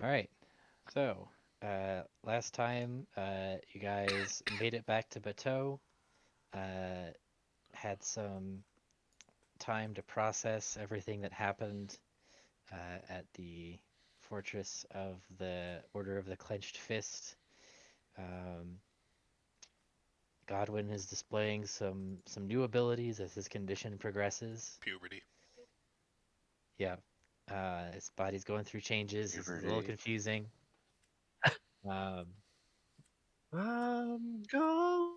All right. So, last time, you guys made it back to Bateau, uh, had some time to process everything that happened at the Fortress of the Order of the Clenched Fist. Um, Godwin is displaying some new abilities as his condition progresses. Puberty. Yeah, his body's going through changes. He's a little Puberty. confusing. Um, I'm going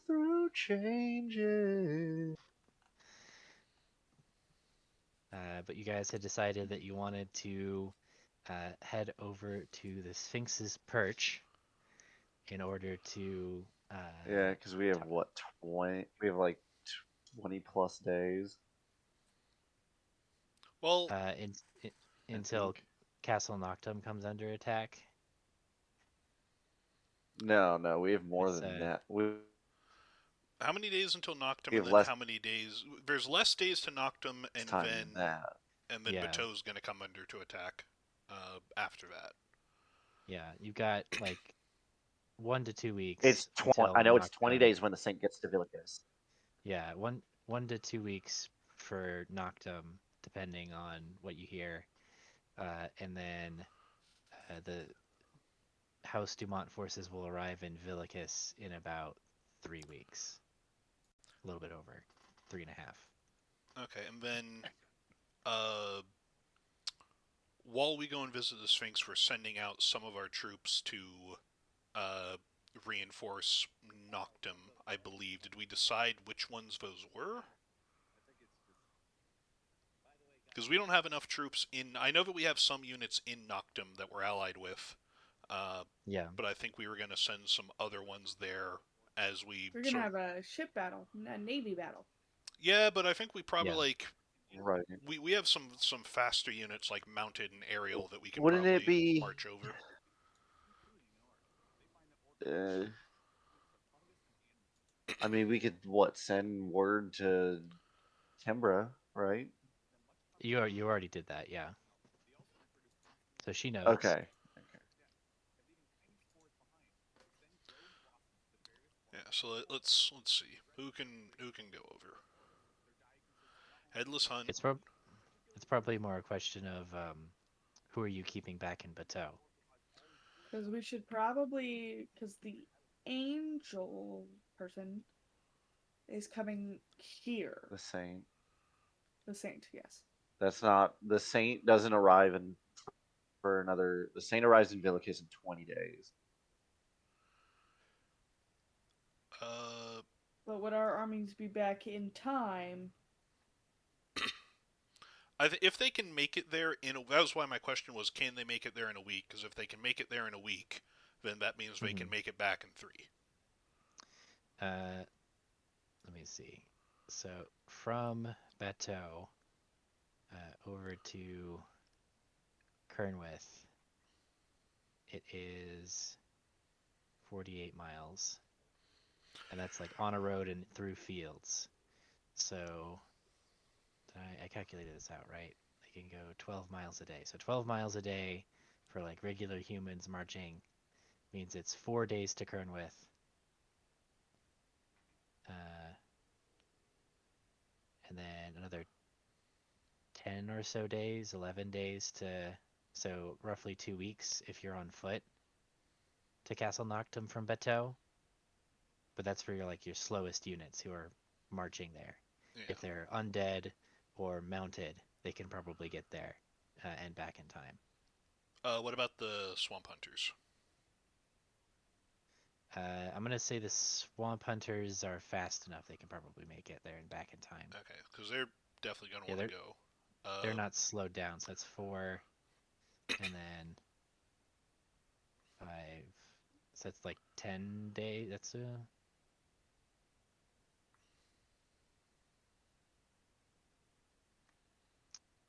through changes. but you guys had decided that you wanted to head over to the Sphinx's Perch in order to Yeah, because we have t- what 20? We have like 20+ days, Well, uh, in, in, I until think. Castle Noctum comes under attack. No, no, we have more It's than that. how many days until We Noctum, and have then less how many days? There's less days to Noctum, time than that. and then yeah, Bateau's going to come under to attack. After that. yeah. You got like 1 to 2 weeks It's 20. I until know it's 20 Noctum. days when the Saint gets to Villicus. Yeah, one to 2 weeks for Noctum, depending on what you hear. And then the House Dumont forces will arrive in Villicus in about 3 weeks, a little bit over, 3.5. Okay, and then uh, while we go and visit the Sphinx, we're sending out some of our troops to uh, reinforce Noctum, I believe. Did we decide which ones those were? Because we don't have enough troops in. I know that we have some units in Noctum that we're allied with, uh, Yeah, but I think we were going to send some other ones there as we We're gonna sort of. have a ship battle, a navy battle. Yeah, but I think we probably yeah. like Right. we have some faster units like mounted and aerial that we can Wouldn't it probably be? march over. Uh, I mean, we could what send word to Tembra, right? You already did that, yeah. So she knows. Okay. Yeah, so let's see who can go over. Headless Hunt. It's it's probably more a question of who are you keeping back in Bateau? Because we should probably, because the angel person is coming here. The Saint. The saint, yes. That's not the Saint doesn't arrive in for another. The Saint arrives in Villicus in 20 days. Uh, But would our armies be back in time? if they can make it there that was why my question was, can they make it there in a week? Because if they can make it there in a week, then that means they Hmm can make it back in 3. Uh, let me see. So from Bateau over to Kernwith, it is 48 miles, and that's like on a road and through fields. So I calculated this out right. They can go 12 miles a day. So 12 miles a day for like regular humans marching means it's 4 days to Kernwith, uh, and then another 10 or so days, 11 days to, so roughly 2 weeks if you're on foot to Castle Noctum from Bateau. But that's for your like your slowest units who are marching there. Yeah. If they're undead or mounted, they can probably get there and back in time. What about the Swamp Hunters? I'm gonna say the Swamp Hunters are fast enough; they can probably make it there and back in time. Okay, because they're definitely gonna Yeah, want to go. they're not slowed down, so that's 4, and then 5. So that's like 10 days. That's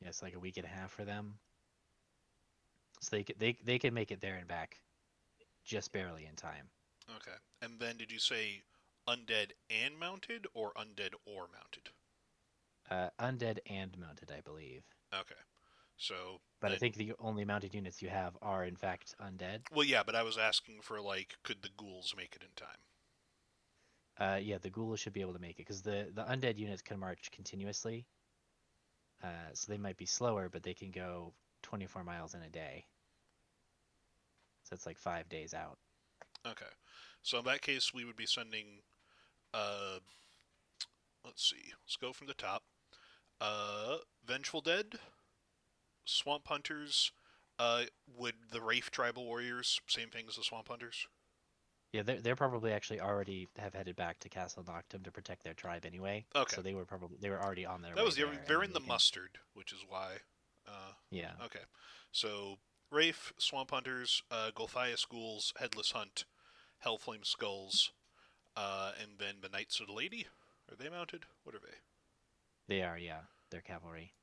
yeah, it's like a week and a half for them. So they can make it there and back just barely in time. Okay, and then did you say undead and mounted, or undead or mounted? Undead and mounted, I believe. Okay, So, But I then- think the only mounted units you have are in fact undead. well, yeah, but I was asking for like, could the ghouls make it in time? Yeah, the ghouls should be able to make it because the undead units can march continuously. So they might be slower, but they can go 24 miles in a day. So it's like 5 days out. Okay, so in that case, we would be sending. Let's see. Let's go from the top. Vengeful Dead, Swamp Hunters. Would the Wraith Tribal Warriors, same thing as the Swamp Hunters? Yeah, they're probably actually already have headed back to Castle Noctum to protect their tribe anyway. Okay. So they were already on their That way was there. and they're then in they the can- mustard, which is why. Yeah. Okay, so Wraith, Swamp Hunters, Golthias Ghouls, Headless Hunt, Hellflame Skulls, and then the Knights of the Lady. Are they mounted? What are they? They are, yeah. They're cavalry.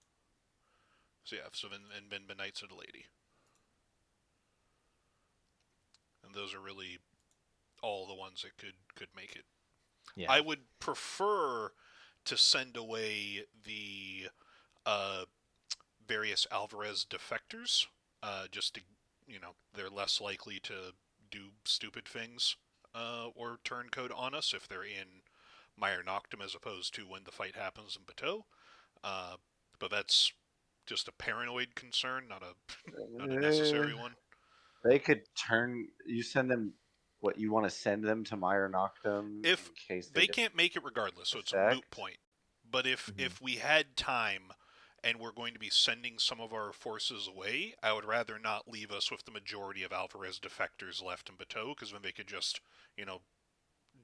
So yeah, so then the Knights of the Lady. And those are really all the ones that could make it. Yeah. I would prefer to send away the various Alvarez defectors, just to, they're less likely to do stupid things or turn code on us if they're in Mire Noctum as opposed to when the fight happens in Bateau. But that's just a paranoid concern, not a necessary one. They could turn. You send them what you want to send them to Mire Noctum If in case They get can't make it regardless, so it's a moot effect. point. But if Mhm. we had time and we're going to be sending some of our forces away, I would rather not leave us with the majority of Alvarez defectors left in Bateau, because then they could just,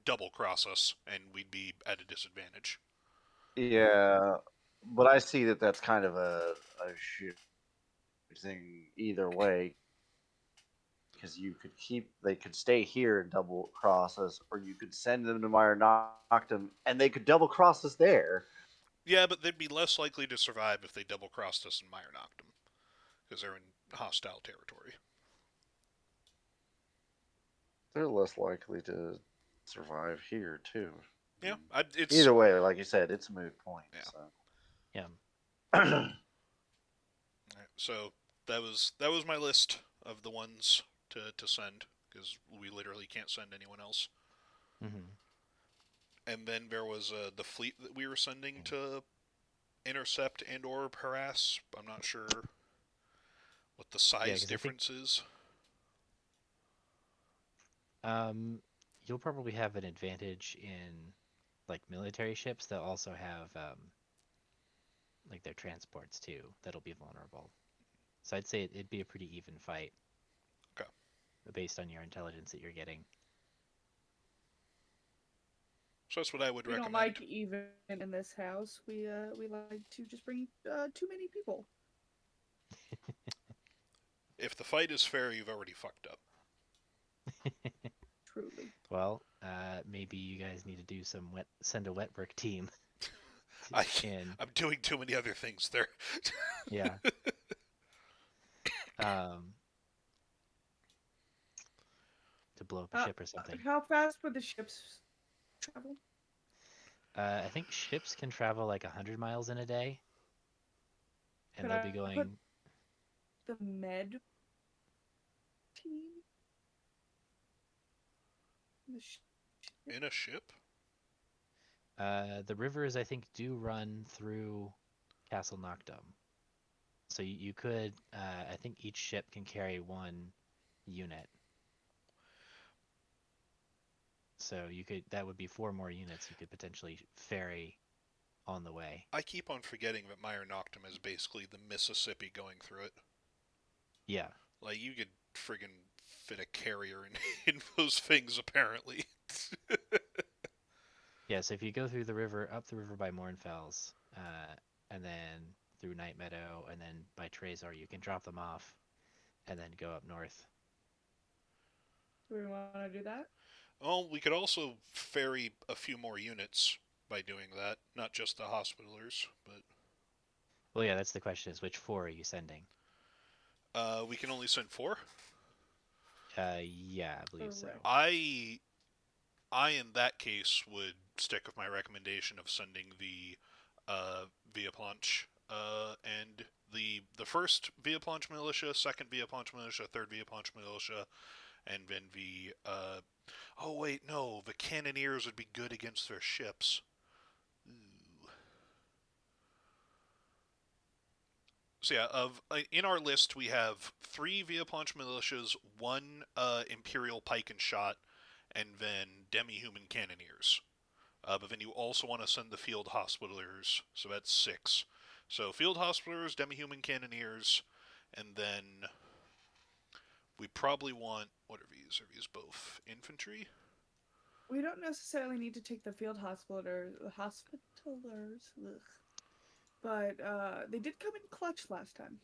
double cross us and we'd be at a disadvantage. Yeah, but I see that that's kind of a shit thing either way. Because they could stay here and double cross us, or you could send them to Mire Noctum and they could double cross us there. Yeah, but they'd be less likely to survive if they double crossed us in Mire Noctum, because they're in hostile territory. They're less likely to survive here too. Yeah, it's Either way, like you said, it's a moot point. Yeah. So. Yeah. Alright, so that was my list of the ones to send, because we literally can't send anyone else. hmm And then there was the fleet that we were sending to intercept and or harass. I'm not sure what the 'cause I size think- difference is. You'll probably have an advantage in like military ships. They'll also have like their transports too. That'll be vulnerable. So I'd say it'd be a pretty even fight. Okay. Based on your intelligence that you're getting. So that's what I would We don't recommend. like even in this house. We like to just bring too many people. If the fight is fair, you've already fucked up. Truly. Well, maybe you guys need to do send a wet work team. I'm doing too many other things there. Yeah. To blow up a ship or something. How fast would the ships travel? I think ships can travel like 100 miles in a day. And Could they'll I be put- going. The med team? The In a ship? The rivers, I think, do run through Castle Noctum. So you could, I think each ship can carry one unit. So that would be 4 more units you could potentially ferry on the way. I keep on forgetting that Mire Noctum is basically the Mississippi going through it. Yeah. Like, you could friggin' fit a carrier in those things, apparently. Yeah, so if you go through the river, up the river by Mornfells, and then through Night Meadow, and then by Trezor, you can drop them off, and then go up north. Do we want to do that? Well, we could also ferry a few more units by doing that, not just the hospitalers, but Well, yeah, that's the question: is which 4 are you sending? we can only send 4. Yeah, I believe so. Correct. I in that case would stick with my recommendation of sending the Via Planche and the the first Via Planche Militia, second Via Planche Militia, third Via Planche Militia, and then the oh wait, no, the Cannoneers would be good against their ships. Ooh. So yeah, in our list we have 3 Via Planche Militias, 1 Imperial Pike and Shot, and then Demi-Human Cannoneers. But then you also want to send the Field Hospitallers, so that's 6. So Field Hospitallers, Demi-Human Cannoneers, and then we probably want, what are these? Are these both infantry? We don't necessarily need to take the field hospitalers, ugh. But they did come in clutch last time.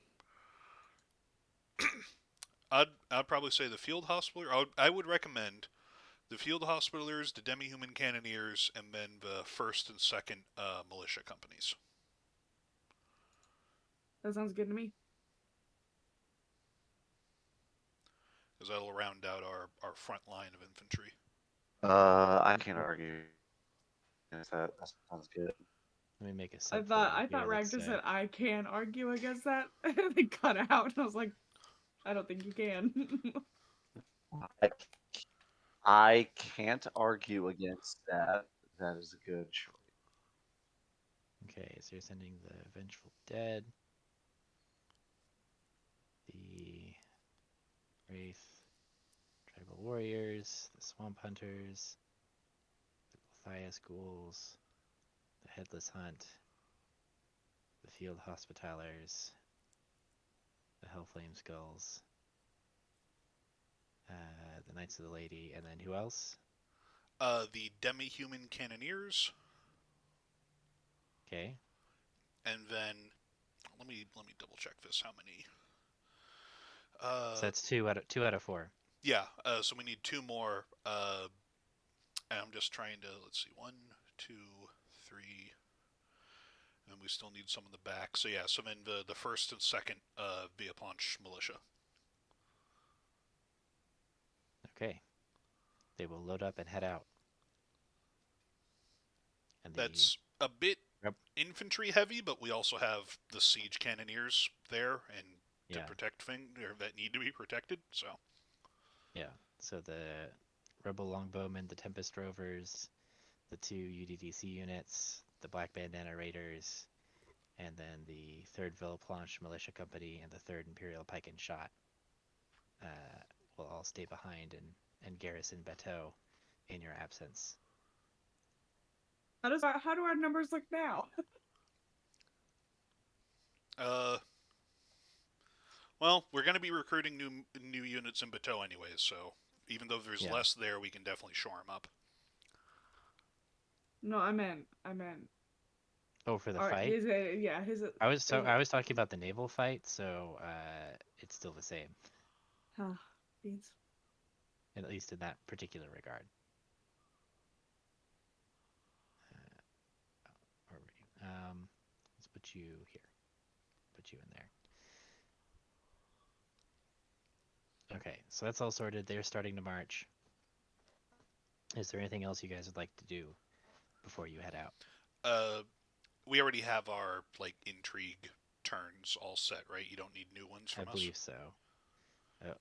I'd probably say the Field Hospitaller. I would recommend the Field Hospitallers, the Demi-Human Cannoneers, and then the first and second militia companies. That sounds good to me. Because that'll round out our front line of infantry. I can't argue against that. That sounds good. Let me make a I sub. thought Ragnar said I can argue against that. And they cut out. I was like, I don't think you can. I can't argue against that. That is a good choice. Okay, so you're sending the Vengeful Dead, the Wraith Tribal Warriors, the Swamp Hunters, the Gulthias Ghouls, the Headless Hunt, the Field Hospitallers, the Hellflame Skulls, the Knights of the Lady, and then who else? The Demi-Human Cannoneers. Okay. And then let me double check this. How many? So that's two out of 4. Yeah. So we need 2 more. And I'm just trying to, let's see, 1, 2, 3, and we still need some in the back. So yeah. So then the first and second Via Planche Militia. Okay. They will load up and head out. And That's a bit Yep. infantry heavy, but we also have the siege cannoneers there and to protect things that need to be protected. So yeah, so the Rebel Longbowmen, the Tempest Rovers, the 2 UDDC units, the Black Bandana Raiders, and then the 3rd Villaplanche Militia Company and the 3rd Imperial Pike and Shot will all stay behind and garrison Bateau in your absence. How do our numbers look now? Well, we're going to be recruiting new units in Bateau anyways, so even though there's less there, we can definitely shore them up. No, I meant. Oh, for the fight? I was talking about the naval fight, so it's still the same. Huh. Beans. At least in that particular regard. Let's put you here. Put you in there. Okay, so that's all sorted. They're starting to march. Is there anything else you guys would like to do before you head out? We already have our intrigue turns all set, right? You don't need new ones from us. I believe so.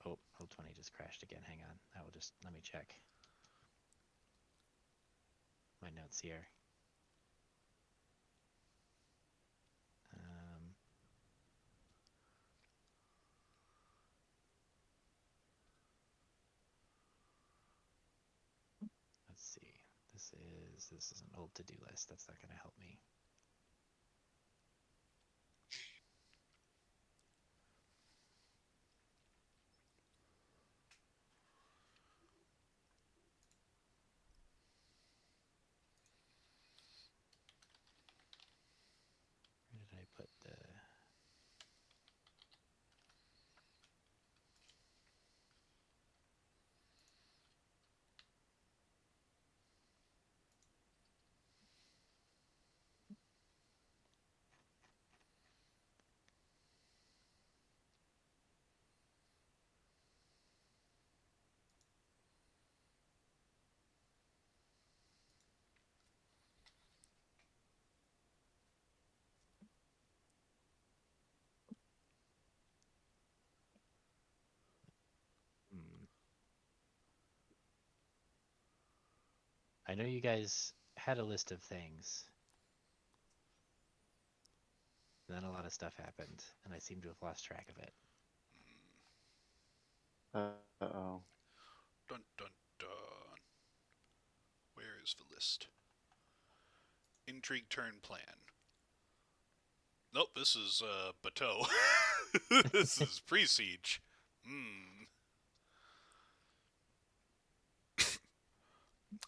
Oh, Roll20 just crashed again. Hang on. Let me check my notes here. Let's see. This is an old to-do list. That's not going to help me. Where did I put the... I know you guys had a list of things. And then a lot of stuff happened, and I seem to have lost track of it. Uh-oh. Dun dun dun. Where is the list? Intrigue turn plan. Nope, this is Bateau. This is pre-siege.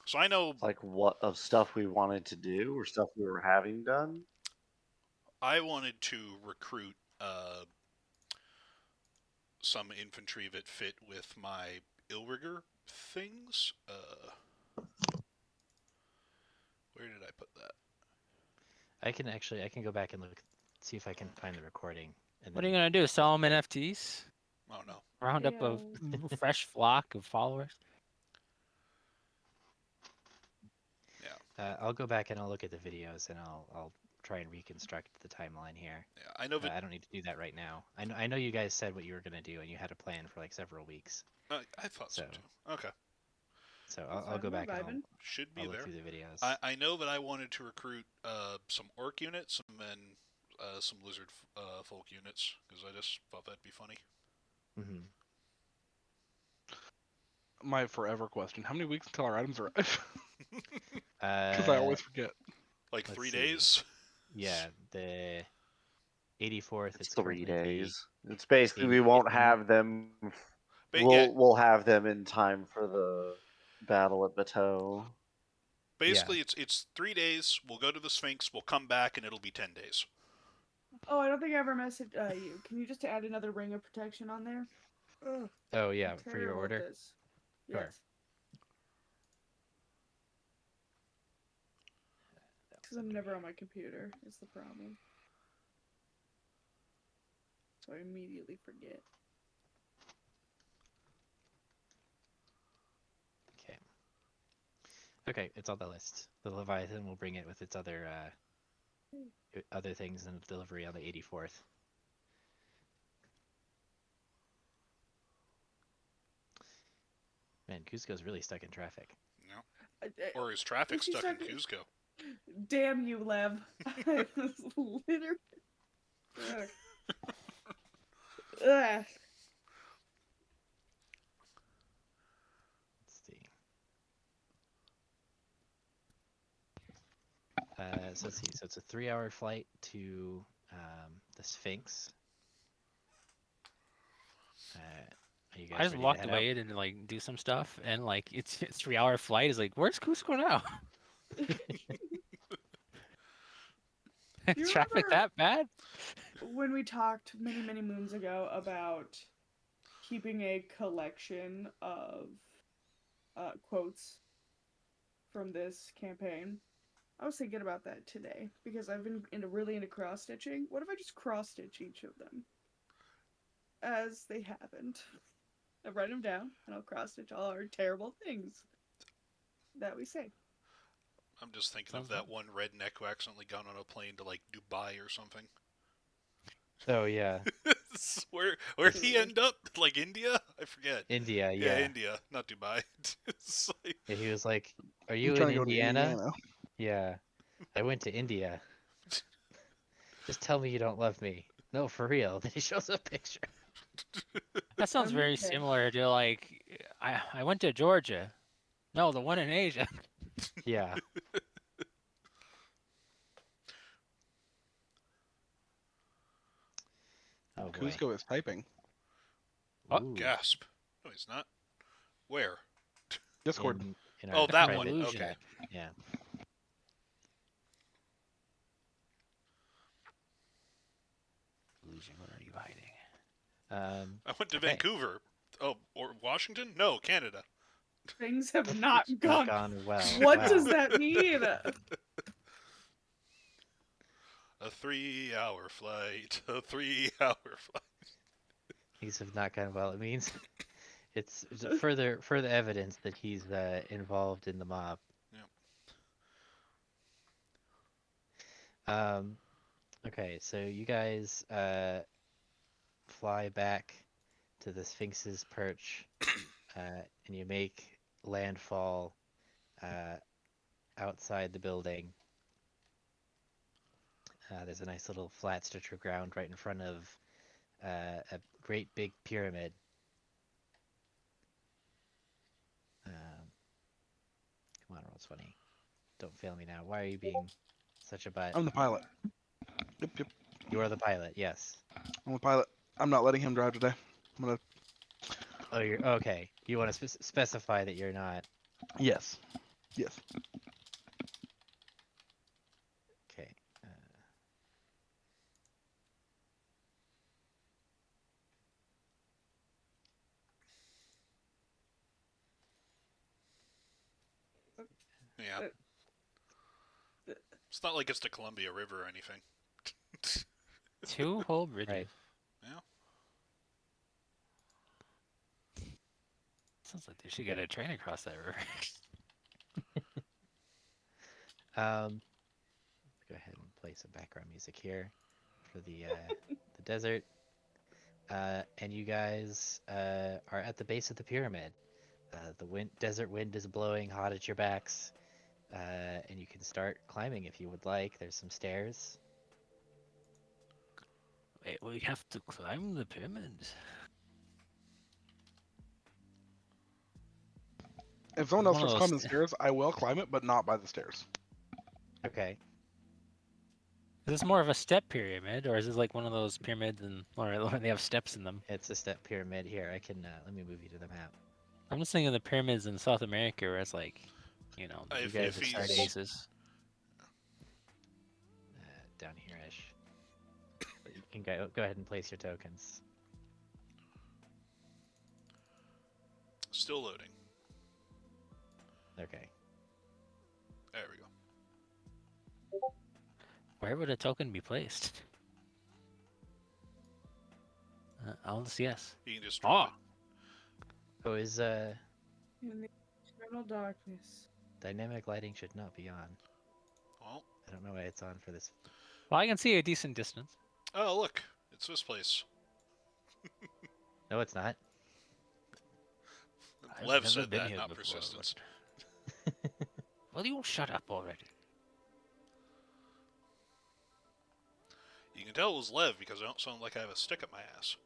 So I know Like what of stuff we wanted to do or stuff we were having done? I wanted to recruit some infantry that fit with my Illrigger things. Where did I put that? I can go back and look, see if I can find the recording. And What are you then gonna do? Sell them compare. NFTs? Oh no. Round up a Yeah. fresh flock of followers? I'll go back and I'll look at the videos and I'll try and reconstruct the timeline here. Yeah, I know that. I don't need to do that right now. I know you guys said what you were gonna do and you had a plan for like several weeks. I thought so So- too. Okay, So That's I'll go fine, we're back and vibing. should be I'll look there. through the videos. I know that I wanted to recruit some orc units and then some lizard folk units because I just thought that'd be funny. hmm My forever question: how many weeks until our items arrive? Because I always forget. Like Let's 3 see. days. Yeah, the 84th. It's It's 3 currently the days. It's basically we 80th won't one. have them. But We'll yeah, we'll have them in time for the battle at Bateau. basically it's 3 days. We'll go to the Sphinx. We'll come back and it'll be 10 days. Oh, I don't think I ever messaged you. Can you just add another ring of protection on there? Ugh, Oh yeah, I'm for your terrible at order. this. Sure. Yes. Because I'm never on my computer, is the problem. So I immediately forget. Okay. Okay, it's on the list. The Leviathan will bring it with its other things and delivery on the 84th. Man, Cusco's really stuck in traffic. You know? Or is traffic Is he stuck in stuck in- Cusco? Damn you, Lev. I was literally. Ugh. Ugh. Let's see. So let's see. So it's a 3-hour flight to the Sphinx. Are you guys I just ready to walked head away and like do some stuff, and like it's 3-hour flight. Is like, where's Cusco now? You Traffic remember- that bad? When we talked many, many moons ago about keeping a collection of quotes from this campaign, I was thinking about that today because I've been really into cross stitching. What if I just cross stitch each of them as they happened? I write them down and I'll cross stitch all our terrible things that we say. I'm just thinking Sounds of that one redneck who accidentally got on a plane to like Dubai or something. Oh yeah, Where'd he end up? Like India? I forget. India. Yeah, Yeah. India, not Dubai. It's like, Yeah, he was like, "Are I'm you in trying to go to Indiana?" Indiana. Yeah, I went to India. Just tell me you don't love me. No, for real. Then he shows a picture. That sounds very Okay. similar to like I went to Georgia. No, the one in Asia. Yeah. Oh boy. Cusco is typing. Oh, Ooh, gasp. No, he's not. Where? Discord. in Oh, our that private- one. Illusion. Okay. Yeah. Illusion, what are you hiding? I went to Okay. Vancouver. Oh, or Washington? No, Canada. Things have not Not gone. gone well. What Wow. does that mean? A 3-hour flight. A 3-hour flight. Things have not gone well. It means it's further evidence that he's involved in the mob. Okay, so you guys fly back to the Sphinx's perch, and you make landfall outside the building. There's a nice little flat stretch of ground right in front of a great big pyramid. Come on, Roll20. Don't fail me now. Why are you being such a butt? I'm the pilot. Yep. You are the pilot, yes. I'm the pilot. I'm not letting him drive today. I'm gonna. Oh, you're okay. You want to specify that you're not. Yes. Okay. Yeah. It's not like it's the Columbia River or anything. 2 whole bridges. Right. Yeah. Sounds like they should get a train across that river. Go ahead and play some background music here for the desert. And you guys are at the base of the pyramid. The desert wind is blowing hot at your backs, and you can start climbing if you would like. There's some stairs. Wait, we have to climb the pyramids. If someone else One of starts those climbing the stairs, I will climb it, but not by the stairs. Okay. Is this more of a step pyramid, or is this like one of those pyramids or they have steps in them? It's a step pyramid here. I can let me move you to the map. I'm just thinking of the pyramids in South America, where it's like, you If guys are he's- starting bases. Down here-ish. But you can go ahead and place your tokens. Still loading. Okay. There we go. Where would a token be placed? I'll just guess. You can just drop Oh, is In the eternal darkness. dynamic lighting should not be on. it. Well, I don't know why it's on for this. Well, I can see a decent distance. oh look, it's this place. No, it's not. I've Lev never said been that, here not before, persistence. Will you shut up already? You can tell it was Lev because I don't sound like I have a stick up my ass.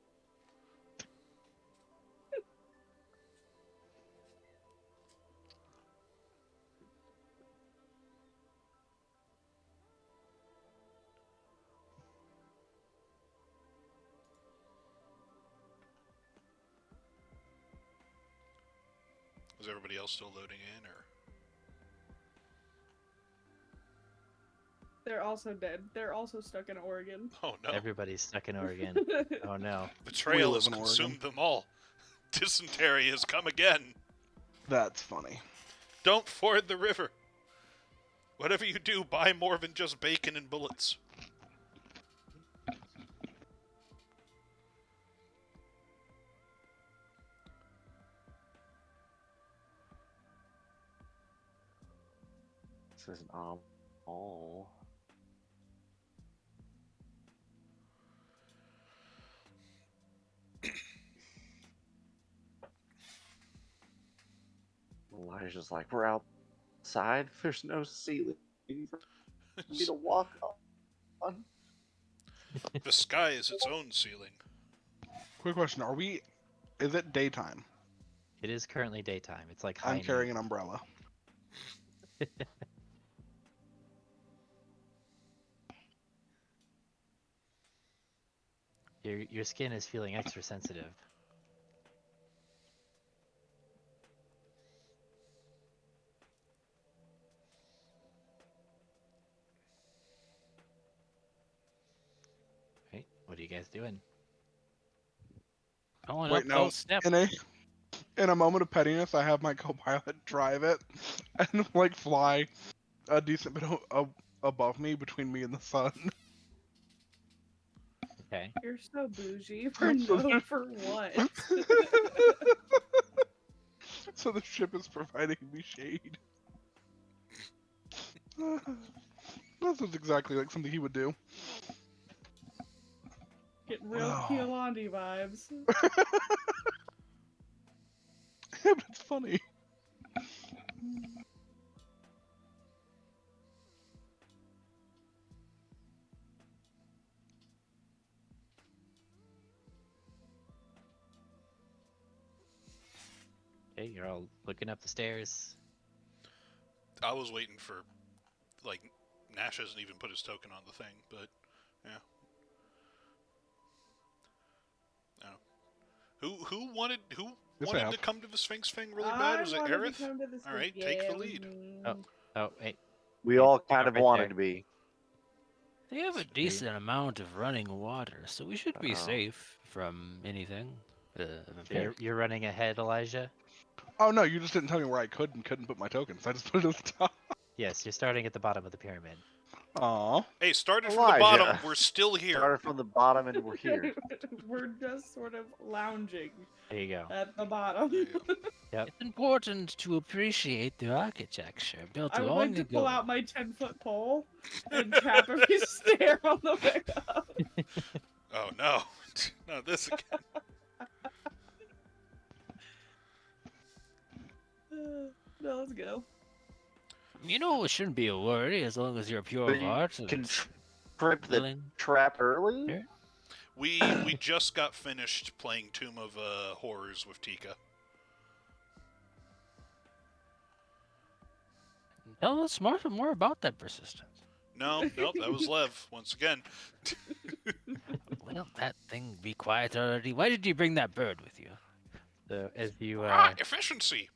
Is everybody else still loading in, or? They're also dead. They're also stuck in Oregon. Oh no! Everybody's stuck in Oregon. Oh no. Betrayal live has in Oregon. consumed them all. Dysentery has come again. That's funny. Don't ford the river. Whatever you do, buy more than just bacon and bullets. This is an oh. Elijah's like, we're outside. There's no ceiling for me to walk on. The sky is its own ceiling. Quick question: Is it daytime? It is currently daytime. It's like high I'm noon. carrying an umbrella. Your skin is feeling extra sensitive. Right? What are you guys doing? Going Wait, up no. those steps. In a moment of pettiness, I have my co-pilot drive it and like fly a decent bit above me, between me and the sun. Okay. You're so bougie. For I'm so no, for what? So the ship is providing me shade. That sounds exactly like something he would do. Getting real Oh. Keelandi vibes. Yeah, but it's funny. Okay, you're all looking up the stairs. I was waiting for, like, Nash hasn't even put his token on the thing, but yeah. Who wanted Yes, I have. to come to the Sphinx thing really bad? I Was it wanted to Aerith? come to this. All right, yeah, take the it was lead. me. Oh, wait. We Hey, all kind stop of right wanted there. to be. They have a decent amount of running water, so we should be Oh. safe from anything. So you're running ahead, Elijah? Oh no, you just didn't tell me where I could and couldn't put my tokens. I just put it at the top. Yes, you're starting at the bottom of the pyramid. Aw. Hey, started from the Elijah. bottom. We're still here. Started from the bottom and we're here. We're just sort of lounging There you go. at the bottom. There you It's important to appreciate the architecture built I would long like to ago. pull out my 10-foot pole and tap every stair on the way up. Oh no, not this again. No, let's go. You know, it shouldn't be a worry as long as you're pure But of you heart. and can trip the willing. trap early? Yeah. We just got finished playing Tomb of Horrors with Tika. Tell us more about that persistence. Nope, that was Lev once again. Will that thing be quiet already? Why did you bring that bird with you? So as you Efficiency.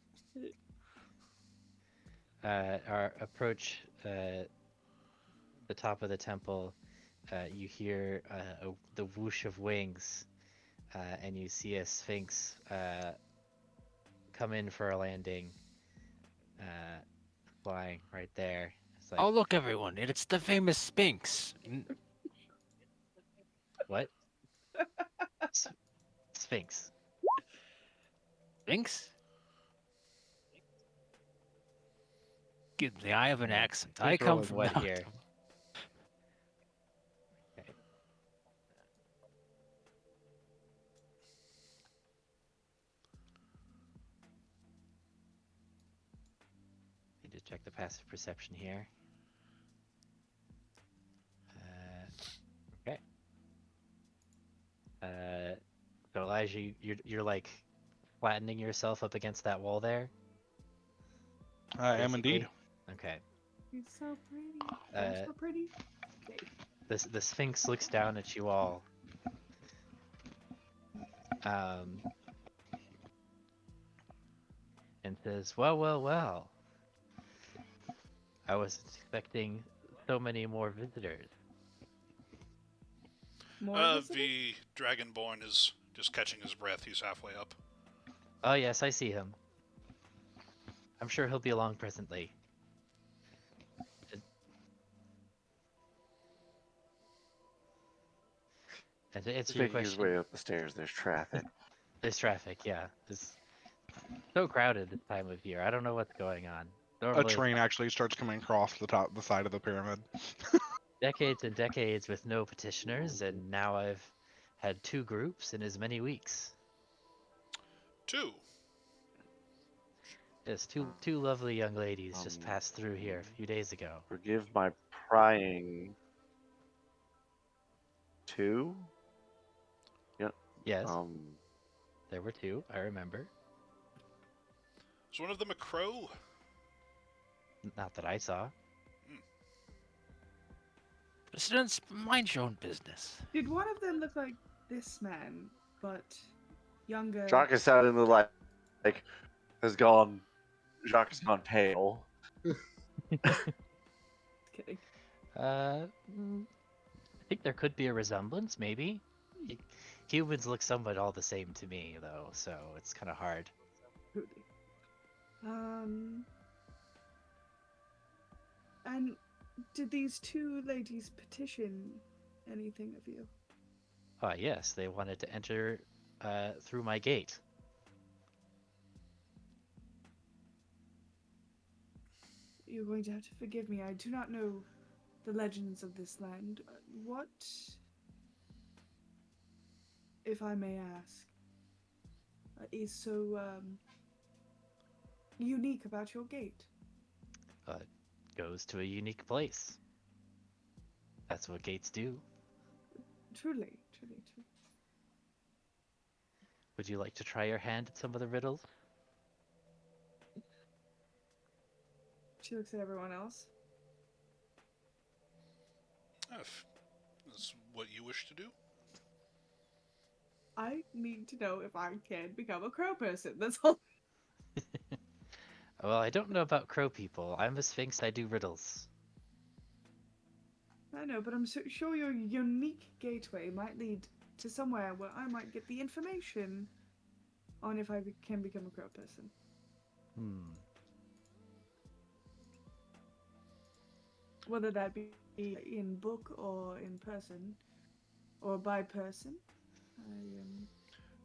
approach the top of the temple, you hear the whoosh of wings, and you see a sphinx come in for a landing, flying right there. It's like, Oh, look, everyone! It's the famous Sphinx. what? Sphinx. Sphinx? Give me, I have an accent. I Who's come rolling from what down- here? Okay. Need to check the passive perception here. Okay. So Elijah, you're like flattening yourself up against that wall there. I am indeed. basically? Okay. He's so pretty. You're so pretty. Okay. The Sphinx looks down at you all. And says, well. I wasn't expecting so many more visitors. More visitors? The Dragonborn is just catching his breath. He's halfway up. Oh yes, I see him. I'm sure he'll be along presently. And to answer your Making his question, way up the stairs. There's traffic. there's traffic, yeah. It's so crowded this time of year. I don't know what's going on. A Normally, train actually starts coming across the side of the pyramid. decades and decades with no petitioners, and now I've had 2 groups in as many weeks. 2. Yes, two lovely young ladies just Um, passed through here a few days ago. Forgive my prying. 2? Yes, Um, there were 2, I remember. Is one of them a crow? Not that I saw. Presidents, mind your own business. Did one of them look like this man, but younger? Jacques is out in the light. Has gone. Jacques has gone pale. Kidding. I think there could be a resemblance, maybe. Humans look somewhat all the same to me, though, so it's kind of hard. Truly. And did these 2 ladies petition anything of you? Yes, they wanted to enter through my gate. You're going to have to forgive me. I do not know the legends of this land. What, if I may ask, is so unique about your gate? Goes to a unique place. That's what gates do. Truly. Would you like to try your hand at some of the riddles? She looks at everyone else. If that's what you wish to do. I need to know if I can become a crow person. That's all. Well, I don't know about crow people. I'm a sphinx. I do riddles. I know, but I'm sure your unique gateway might lead to somewhere where I might get the information on if I can become a crow person. Hmm. Whether that be in book or in person, or by person.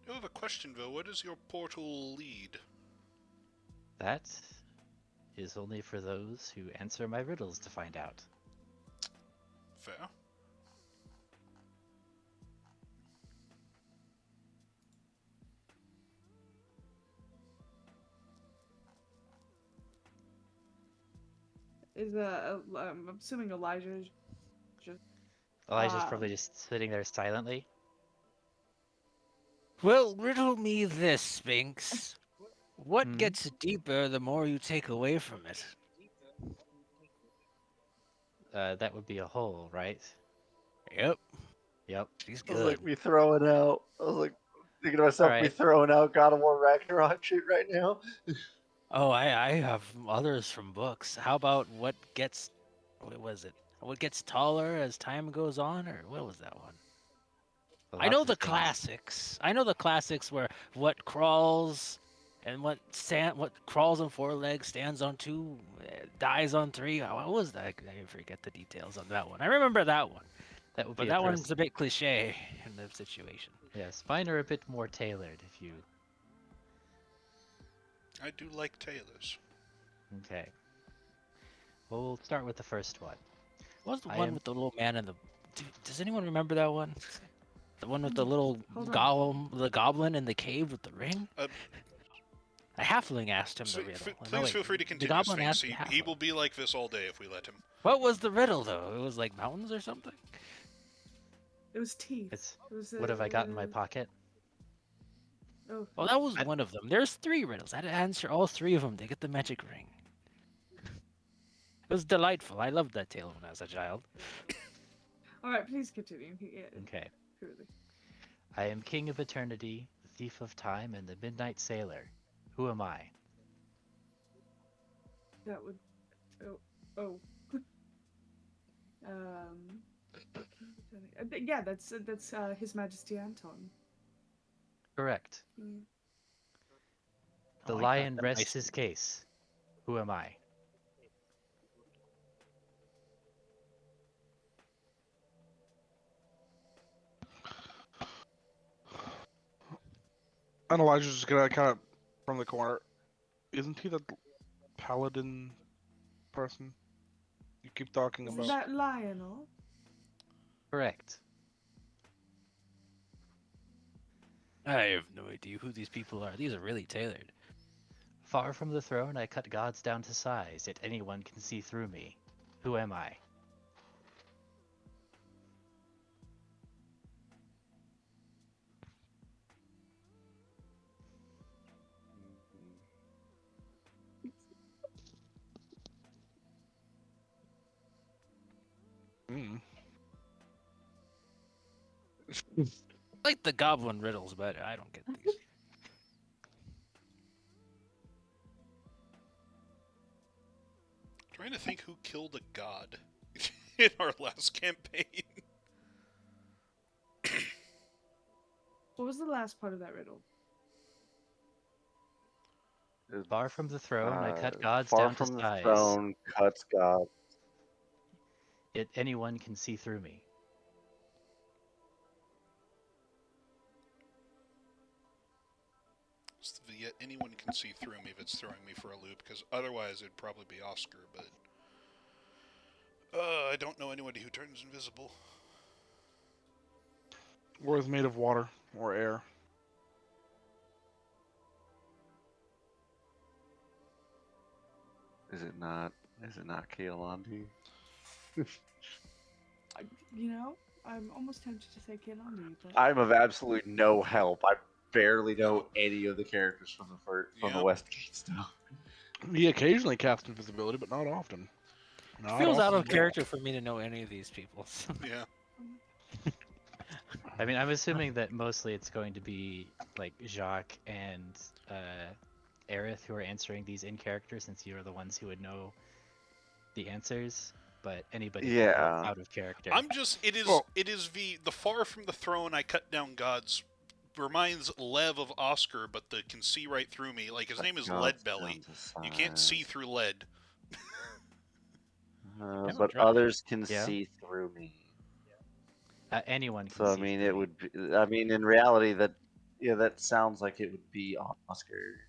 I have a question, though. What does your portal lead? That is only for those who answer my riddles to find out. Fair. I'm assuming Elijah is just. Elijah's probably just sitting there silently. Well, riddle me this, Sphinx. What Hmm? gets deeper the more you take away from it? That would be a hole, right? Yep, Yep. she's I was good. like, we throwing out. I was like, thinking to myself, we Alright. throwing out God of War Ragnarok shit right now. Oh, I have others from books. How about what was it? What gets taller as time goes on, or what was that one? I Lots know of the things. classics. I know the classics where what crawls and what crawls on 4 legs, stands on 2, dies on 3. What was that? I forget the details on that one. I remember that one, That would but be that a one's person. a bit cliche in the situation. Yes, mine are a bit more tailored if you... I do like tailors. Okay. Well, we'll start with the first one. What was the I one am- with the little man and the... Does anyone remember that one? The one with the little Hold on. the goblin in the cave with the ring? Uh, A halfling asked him So, the riddle. No, please wait, feel free to the continue, goblin Sphinx. asked the He halfling. will be like this all day if we let him. What was the riddle, though? It was like mountains or something? It was teeth. It's... It was, What have I got in my pocket? Oh, Well, that was I- one of them. There's 3 riddles. I had to answer all 3 of them to get the magic ring. It was delightful. I loved that tale when I was a child. all right. Please continue. Okay. Truly. I am king of eternity, the thief of time, and the midnight sailor. Who am I? That would. Oh. Yeah, that's His Majesty Anton. Correct. Mm. The Oh, I got lion that rests nice- his case. Who am I? And Elijah's just gonna kind of from the corner. Isn't he the paladin person you keep talking Isn't about? that Lionel? Correct. I have no idea who these people are. These are really tailored. Far from the throne, I cut gods down to size, yet anyone can see through me. Who am I? Mm. I like the goblin riddles better. I don't get these. Trying to think who killed a god in our last campaign. What was the last part of that riddle? Far from the throne, I cut gods Far down from to the size, throne, cuts God. yet anyone can see through me. Yet anyone can see through me if it's throwing me for a loop, because otherwise it'd probably be Oscar, but... I don't know anybody who turns invisible. Or is made of water or air. Is it not? Is it not Keolandi? I'm almost tempted to say Kehlani, but I'm of absolute no help. I barely know any of the characters from the Yep. Westgate stuff. He occasionally casts invisibility, but not often. It Not feels out often of at all. character for me to know any of these people. Yeah. I mean, I'm assuming that mostly it's going to be like Jacques and Aerith who are answering these in character, since you are the ones who would know the answers. But anybody can go Yeah. out of character. I'm just Well- it is the far from the throne I cut down gods reminds Lev of Oscar, but the can see right through me. Like his name is God's Lead Belly. down to You can't see size. through lead. Never But tried. others can Yeah. see through me. Anyone can So I see mean, through it you. would. Be, I mean, in reality, that sounds like it would be Oscar.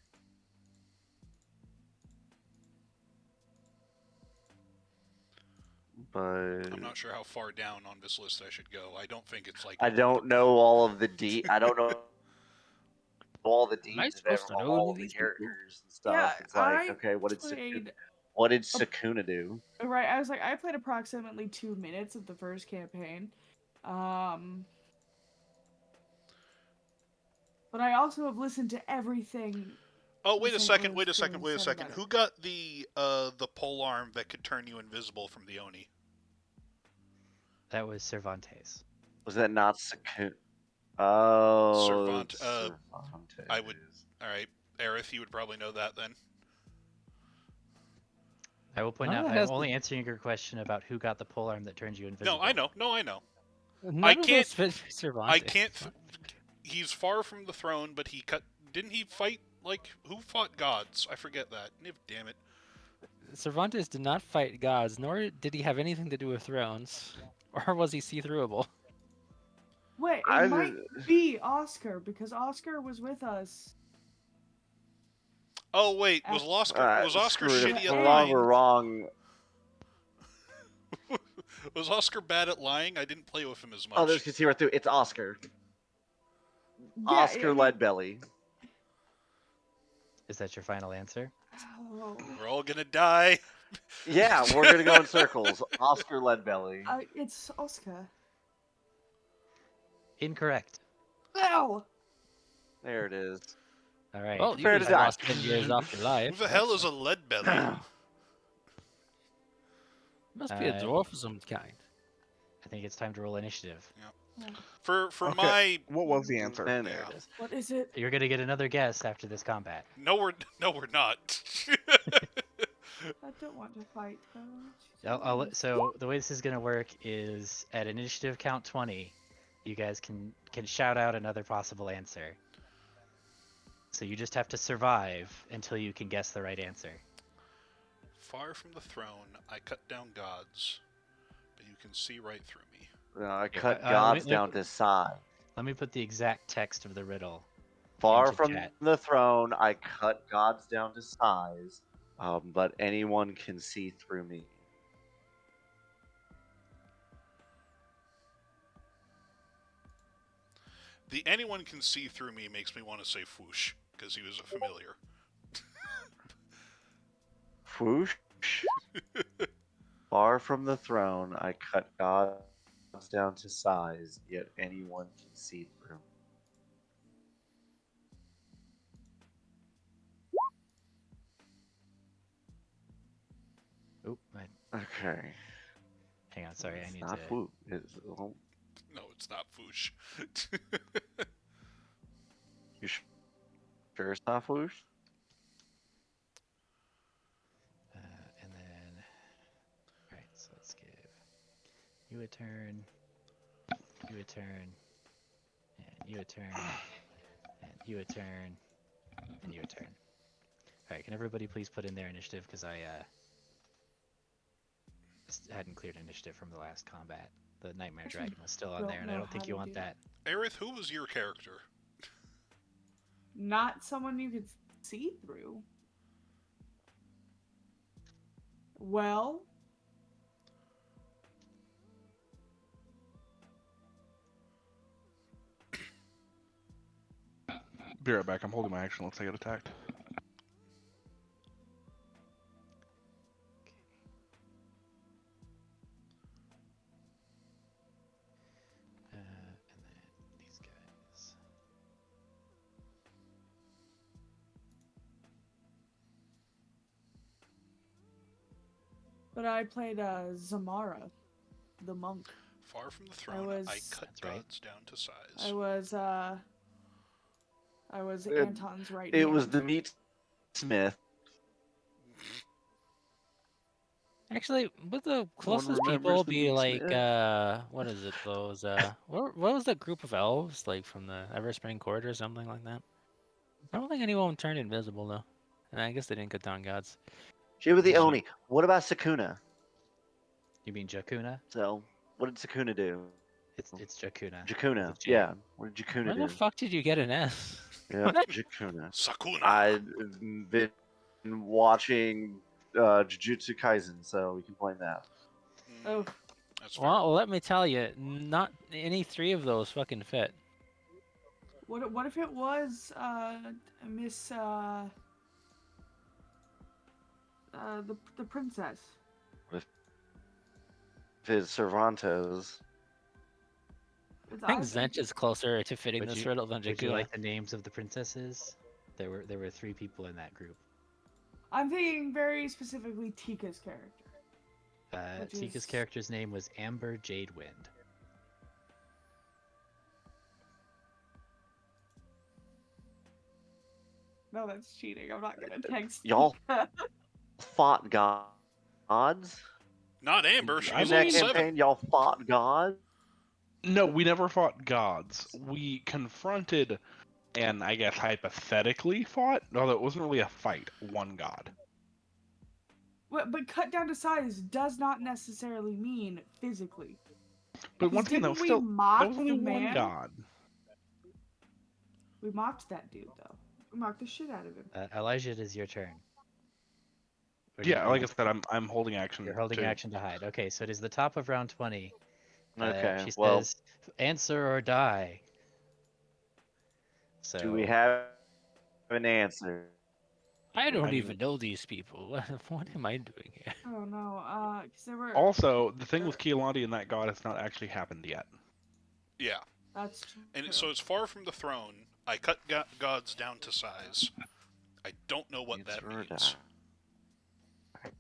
But I'm not sure how far down on this list I should go. I don't think it's like I don't know all of the I don't know all the Am I deeds of supposed to know any all of the these people? characters and stuff. Yeah, It's like, I okay, what did played. Sukuna do? Right, I was like, I played approximately 2 minutes of the first campaign. But I also have listened to everything. Oh, wait a St. second, Louis wait a second, being wait a said second. about Who it. got the pole arm that could turn you invisible from the Oni? That was Cervantes. Was that not Sukuna? Oh, Cervantes. Cervantes. I would. All right, Aerith, you would probably know that then. I will point None out, of I'm that has only answering your question about who got the polearm that turns you invisible. No, I know. No, I know. None I of can't- those fit Cervantes. I can't. He's far from the throne, but he cut. Didn't he fight like who fought gods? I forget that. Damn it. Cervantes did not fight gods, nor did he have anything to do with thrones. Or was he see-throughable? Wait, I- it might be Oscar because Oscar was with us. Oh wait, was Oscar screw it. shitty If at we're wrong, lying? we're wrong. Was Oscar bad at lying? I didn't play with him as much. Others can see right through. It's Oscar. Yeah, Oscar I mean- Leadbelly. Is that your final answer? Oh, We're all gonna die. Yeah, we're gonna go in circles. Oscar Leadbelly. it's Oscar. Incorrect. Ow! There it is. All right. Well, you Prepare to just die. lost 10 years off your life. Who the hell is a lead belly? Must be a Uh, dwarf of some kind. I think it's time to roll initiative. For Okay. my What was the answer? And there Yeah. it is. What is it? You're gonna get another guess after this combat. no, we're not. I don't want to fight her. So the way this is gonna work is at initiative count 20, you guys can shout out another possible answer. So you just have to survive until you can guess the right answer. Far from the throne, I cut down gods, but you can see right through me. No, I cut let gods me- down to size. Let me put the exact text of the riddle. Far into from chat. the throne, I cut gods down to size, but anyone can see through me. The anyone can see through me makes me want to say Foosh, because he was a familiar. Whoosh. Far from the throne, I cut gods down to size, yet anyone can see through. Oop, Okay. hang on, sorry, I It's need not to. Woo. It's, oh, No, it's not Foosh. you sure it's not Whoosh? And then, right. So let's give you a turn, you a turn, and you a turn, and you a turn, and you a turn. All right. Can everybody please put in their initiative because I hadn't cleared initiative from the last combat. The Nightmare Actually, Dragon was still on don't there, and I know don't think how you to want do that. Aerith, who was your character? Not someone you could see through. Well, Be right back. I'm holding my action. Let's say get attacked. And then these guys. But I played Zamara, the monk. Far from the throne, I cut That's right. gods down to size. I was It- Anton's right It hand. was the meat smith. Actually, would the one closest remembers people the be Meat like, Smith. what is it? Those, what was the group of elves like from the Everspring Court or something like that? I don't think anyone turned invisible though, and I guess they didn't cut down gods. She with the No. Oni. What about Sakuna? You mean Jakuna? So, what did Sakuna do? It's Jakuna. Jakuna. with a J. Yeah. What did Jakuna Where do? the fuck did you get an S? Yeah, Jakuna. Sakuna. I've been watching Jujutsu Kaisen, so we can blame that. Oh, That's fair. Well, let me tell you, not any three of those fucking fit. what if it was Miss the princess? If it's Cervantes, It's I think either- Zench is closer to fitting Would this you- riddle than Would you Jakuna. like the names of the princesses? There were 3 people in that group. I'm thinking very specifically Tika's character. Which Tika's is- character's name was Amber Jadewind. No, that's cheating. I'm not gonna text y'all fought gods. Not Amber. She I was In that level 7. campaign, y'all fought gods. No, we never fought gods. We confronted, and I guess hypothetically fought, although it wasn't really a fight, one god. But cut down to size does not necessarily mean physically. But Because once again, that didn't was we still mock that was only the one man? god. We mocked that dude though. We mocked the shit out of him. Elijah, it is your turn. Or do Yeah, you- like I said, I'm holding action. You're holding too. action to hide. Okay, so it is the top of round 20. Okay, She well, says, "Answer or die." So do we have an answer? I don't I even mean- know these people. What am I doing here? Oh no, because there were. Also, the thing with Keelandi and that god has not actually happened yet. Yeah. That's true. And so it's far from the throne. I cut gods down to size. I don't know what that Answer or means. die?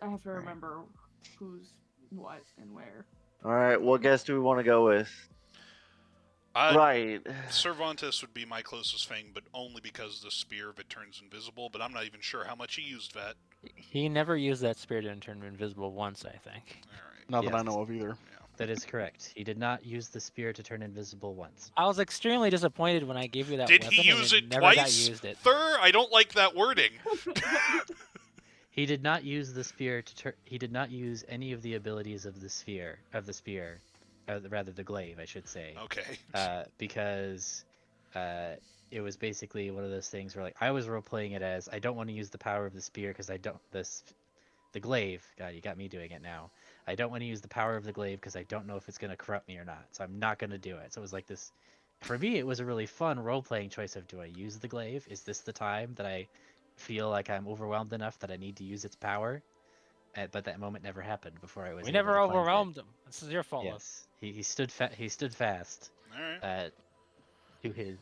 I have to remember who's what and where. All right, what guess do we want to go with? Right. Cervantes would be my closest thing, but only because the spear of it turns invisible, but I'm not even sure how much he used that. He never used that spirit and turned invisible once, I think. Alright. Not that I Yes. know of either. that is correct. He did not use the spear to turn invisible once. I was extremely disappointed when I gave you that Did weapon he and use it it never got twice? used it. Thur, I don't like that wording. He did not use the spear to turn. He did not use any of the abilities of the spear, rather the glaive, I should say. Okay. Because it was basically one of those things where, like, I was role playing it as I don't want to use the power of the spear because I don't the glaive. God, you got me doing it now. I don't want to use the power of the glaive because I don't know if it's gonna corrupt me or not. So I'm not gonna do it. So it was like this. For me, it was a really fun role playing choice of, do I use the glaive? Is this the time that I feel like I'm overwhelmed enough that I need to use its power? But that moment never happened before I was. We able never to cleanse it. overwhelmed him. This is your fault. Luke. Yes, he stood fast Alright. to his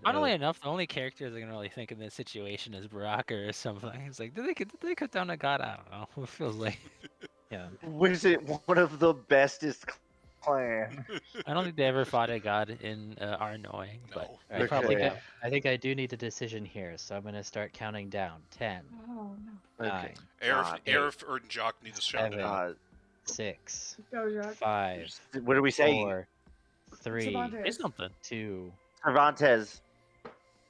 Funnily oath. enough, the only characters I can really think in this situation is Baraka or something. It's like, did they cut down a god? I don't know. It feels like Yeah, Was it one of the bestest clan? I don't think they ever fought a god in our knowing, No. but All they right, probably Okay. have. I think I do need a decision here, so I'm gonna start counting down. 10, Oh no. 9, Aerith, eight, Aerith or Jock need to shout it seven, out. 6, Go, Jack. 5, What do we say? 4, 3, Say Cervantes. something. 2. Cervantes.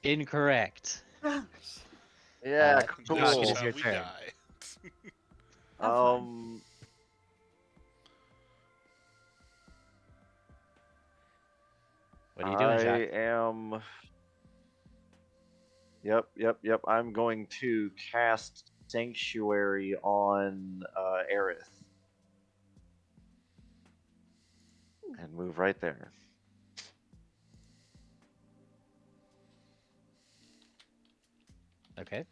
Incorrect. Yeah, Jock, cool. it This is is how your we turn. die. Um, What are you doing, I Jacques? am. Yep. I'm going to cast Sanctuary on Aerith. And move right there. Okay.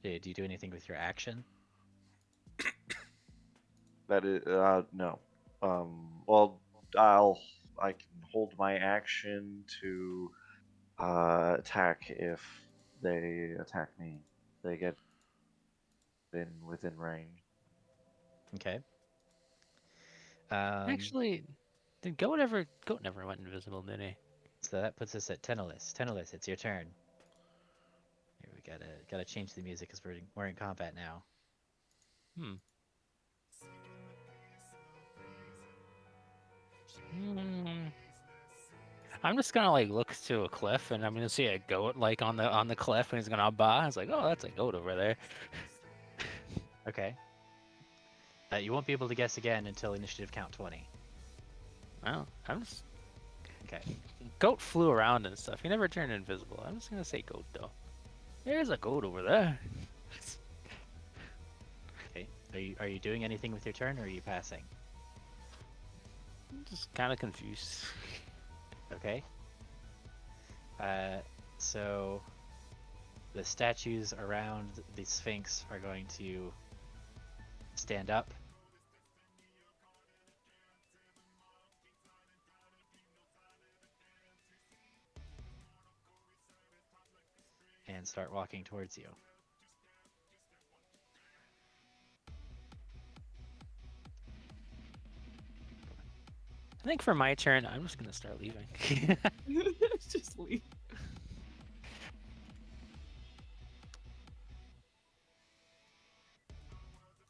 Do you do anything with your action? That is no. Well, I can hold my action to attack if they attack me. They get been within range. Okay. Actually, did Goat ever? Goat never went invisible, did he? So that puts us at Tenelis. Tenelis, it's your turn. Here we gotta change the music because we're in combat now. Hmm. Hmm. I'm just gonna like look to a cliff, and I'm gonna see a goat like on the cliff, and he's gonna bah. It's like, oh, that's a goat over there. Okay. You won't be able to guess again until initiative count 20. Well, I'm just Okay. goat flew around and stuff. He never turned invisible. I'm just gonna say goat though. There's a goat over there. Okay. Are you doing anything with your turn, or are you passing? I'm just kind of confused. Okay. So the statues around the Sphinx are going to stand up. And start walking towards you. I think for my turn, I'm just gonna start leaving. Just leave.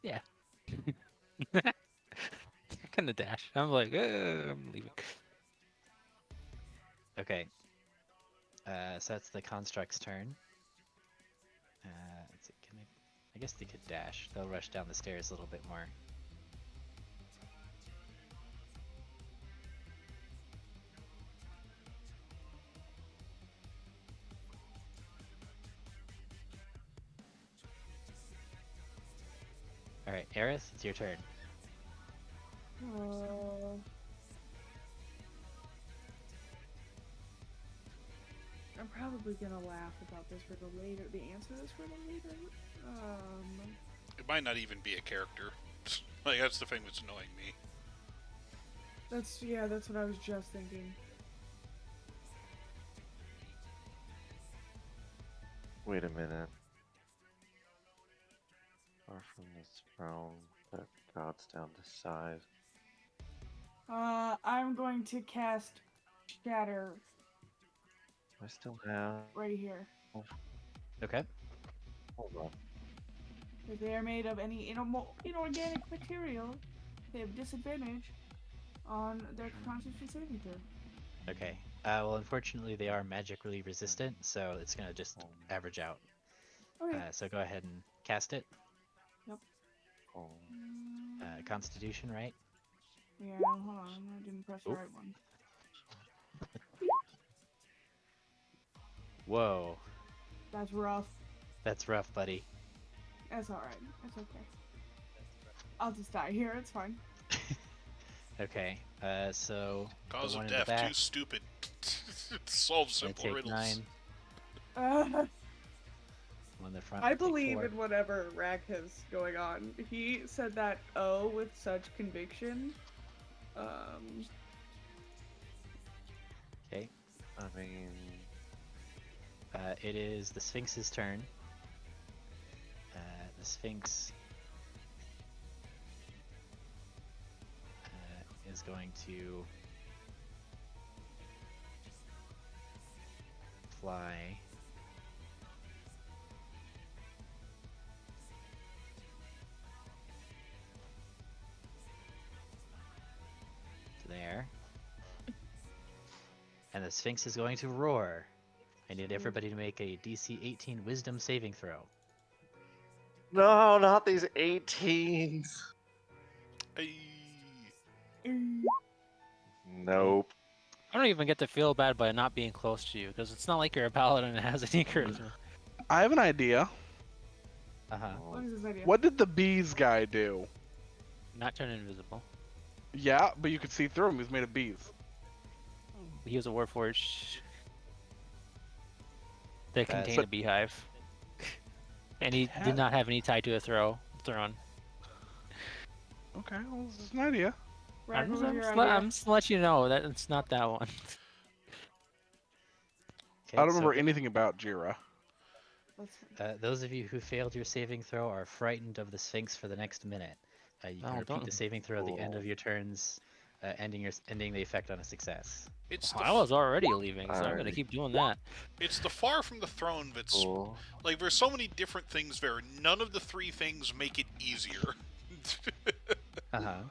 Yeah. Kind of dash. I'm like, I'm leaving. Okay. So that's the construct's turn. Let's see, I guess they could dash. They'll rush down the stairs a little bit more. Alright, Aerith, it's your turn. I'm probably gonna laugh about this for the later. The answer is for the later. It might not even be a character. Like, that's the thing that's annoying me. That's what I was just thinking. Wait a minute. Far from this throne, that gods down to size. I'm going to cast Shatter I still have. right here. Okay. Hold on. If they are made of any inorganic material, they have disadvantage on their Constitution saving throw. Okay. Well, unfortunately, they are magically resistant, so it's gonna just average out. Okay. So go ahead and cast it. Oh. Constitution, right? Yeah, hold on. I didn't press the Oop. right one. Whoa. That's rough. That's rough, buddy. That's alright. It's okay. I'll just die here. It's fine. Okay. So Cause the one of in the death, back, too stupid. Solve I simple take riddles. 9. Uh, One in the front. I take believe 4. in whatever Rack has going on. He said that O with such conviction. Okay. I mean, It is the Sphinx's turn. The Sphinx is going to fly to there. And the Sphinx is going to roar. I need everybody to make a DC 18 Wisdom saving throw. no, not these 18s. Hey. Nope. I don't even get to feel bad by not being close to you, because it's not like you're a paladin and has any charisma. I have an idea. Uh-huh. What is this idea? What did the bees guy do? Not turn invisible. Yeah, but you could see through him. He was made of bees. He was a warforged that contained But- a beehive, and he Cat- did not have any tie to a throne. Okay, well, this is an idea. Rack, I'm what just, was I'm your just idea? I'm just let you know that it's not that one. Okay, I don't so remember anything about Jira. That's fine. Those of you who failed your saving throw are frightened of the Sphinx for the next minute. You No, can repeat don't- the saving throw at the end Cool. of your turns, ending the effect on a success. It's the I was already leaving, so I'm gonna Alright. keep doing that. it's the far from the throne that's Cool. like there's so many different things there. None of the three things make it easier. Uh-huh.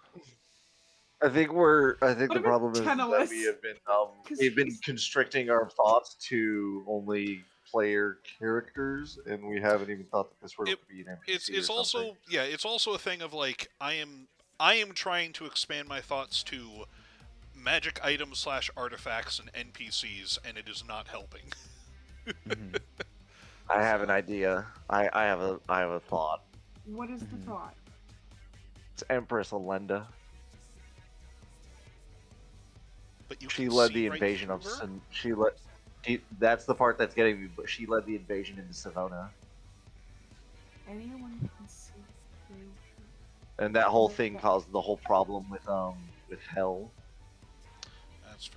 I think the What if problem it's is that Teneless? we have been 'Cause we've been he's- constricting our thoughts to only player characters, and we haven't even thought that this would be an NPC It's or also something. it's also a thing of like I am trying to expand my thoughts to magic items / artifacts and NPCs, and it is not helping. Mhm. I have an idea. I have a thought. What is the Mhm. thought? It's Empress Alenda. But you She can led see the right invasion through of her? that's the part that's getting me. But she led the invasion into Savona, Anyone can see through. and that whole Okay. thing caused the whole problem with Hell. That's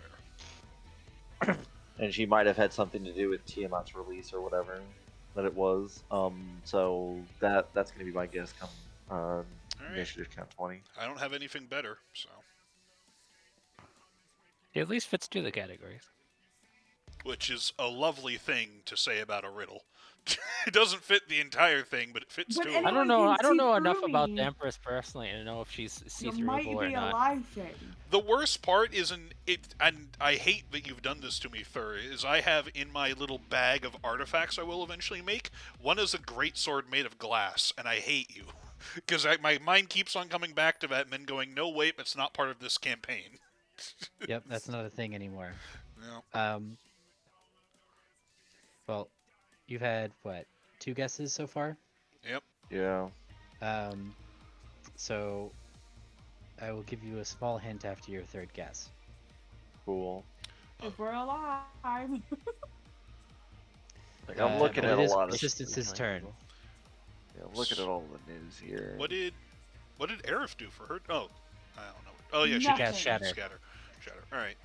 fair. And she might have had something to do with Tiamat's release or whatever that it was. So that's gonna be my guess come Alright. initiative count 20. I don't have anything better, so It at least fits to the categories. which is a lovely thing to say about a riddle. It doesn't fit the entire thing, but it fits But to I it. anyone don't know. can I don't see know enough through about me. the Empress personally to know if she's It see-throughable might or be a not. lie thing. The worst part isn't it, and I hate that you've done this to me, Thur, is I have in my little bag of artifacts I will eventually make, one is a great sword made of glass, and I hate you. Because my mind keeps on coming back to that and then going, no, wait, it's not part of this campaign. Yep, that's not a thing anymore. No. Well, you've had what, 2 guesses so far? Yep. Yeah. So I will give you a small hint after your 3rd guess. Cool. If we're alive. Like, I'm Uh, looking but at it a is lot of. Persistence' turn. Yeah, I'm looking at all the news here. What did Aerith do for her? Oh, I don't know. Oh yeah, she Nothing. cast Shatter. Shatter. All right.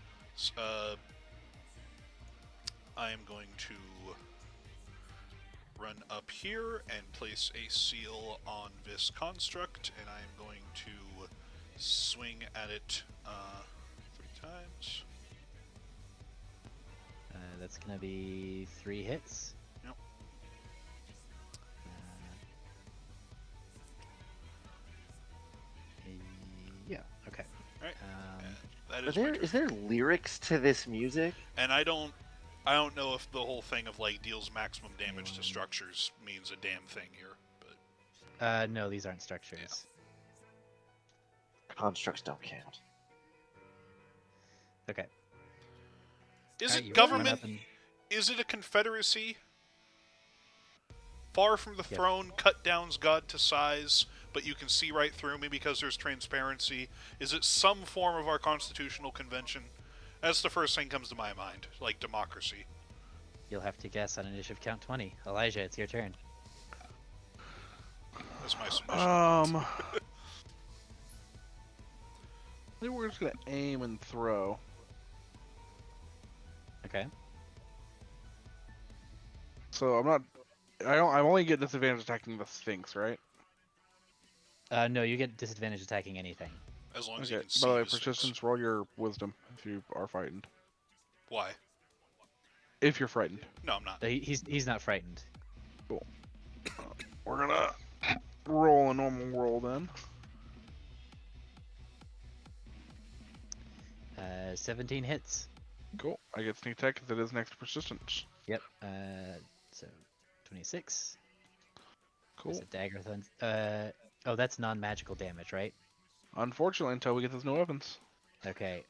I am going to run up here and place a seal on this construct, and I am going to swing at it 3 times. That's gonna be 3 hits. Yep. Yeah. Okay. Alright. Um, That Are is my there turn. is there lyrics to this music? And I don't know if the whole thing of like deals maximum damage to structures means a damn thing here, but no, these aren't structures. Constructs don't count. Okay. is Alright, it you run government? up and- Is it a confederacy? Far from the Yep. throne, cut down's God to size, but you can see right through me because there's transparency. Is it some form of our constitutional convention? That's the first thing comes to my mind, like democracy. You'll have to guess on initiative count 20. Elijah, it's your turn. That's my submission. I think we're just gonna aim and throw. Okay. So I'm not. I don't. I only get disadvantage attacking the Sphinx, right? No, you get disadvantage attacking anything. As long as you Okay. can see By the way, the Sphinx. persistence. Roll your wisdom if you are frightened. Why? If you're frightened, No, I'm not. He's not frightened. we're gonna roll a normal roll then. 17 hits. Cool. I get sneak attack because it is next to persistence. Yep. So 26. Cool. There's a dagger oh, that's non-magical damage, right? Unfortunately, until we get those new weapons. Okay.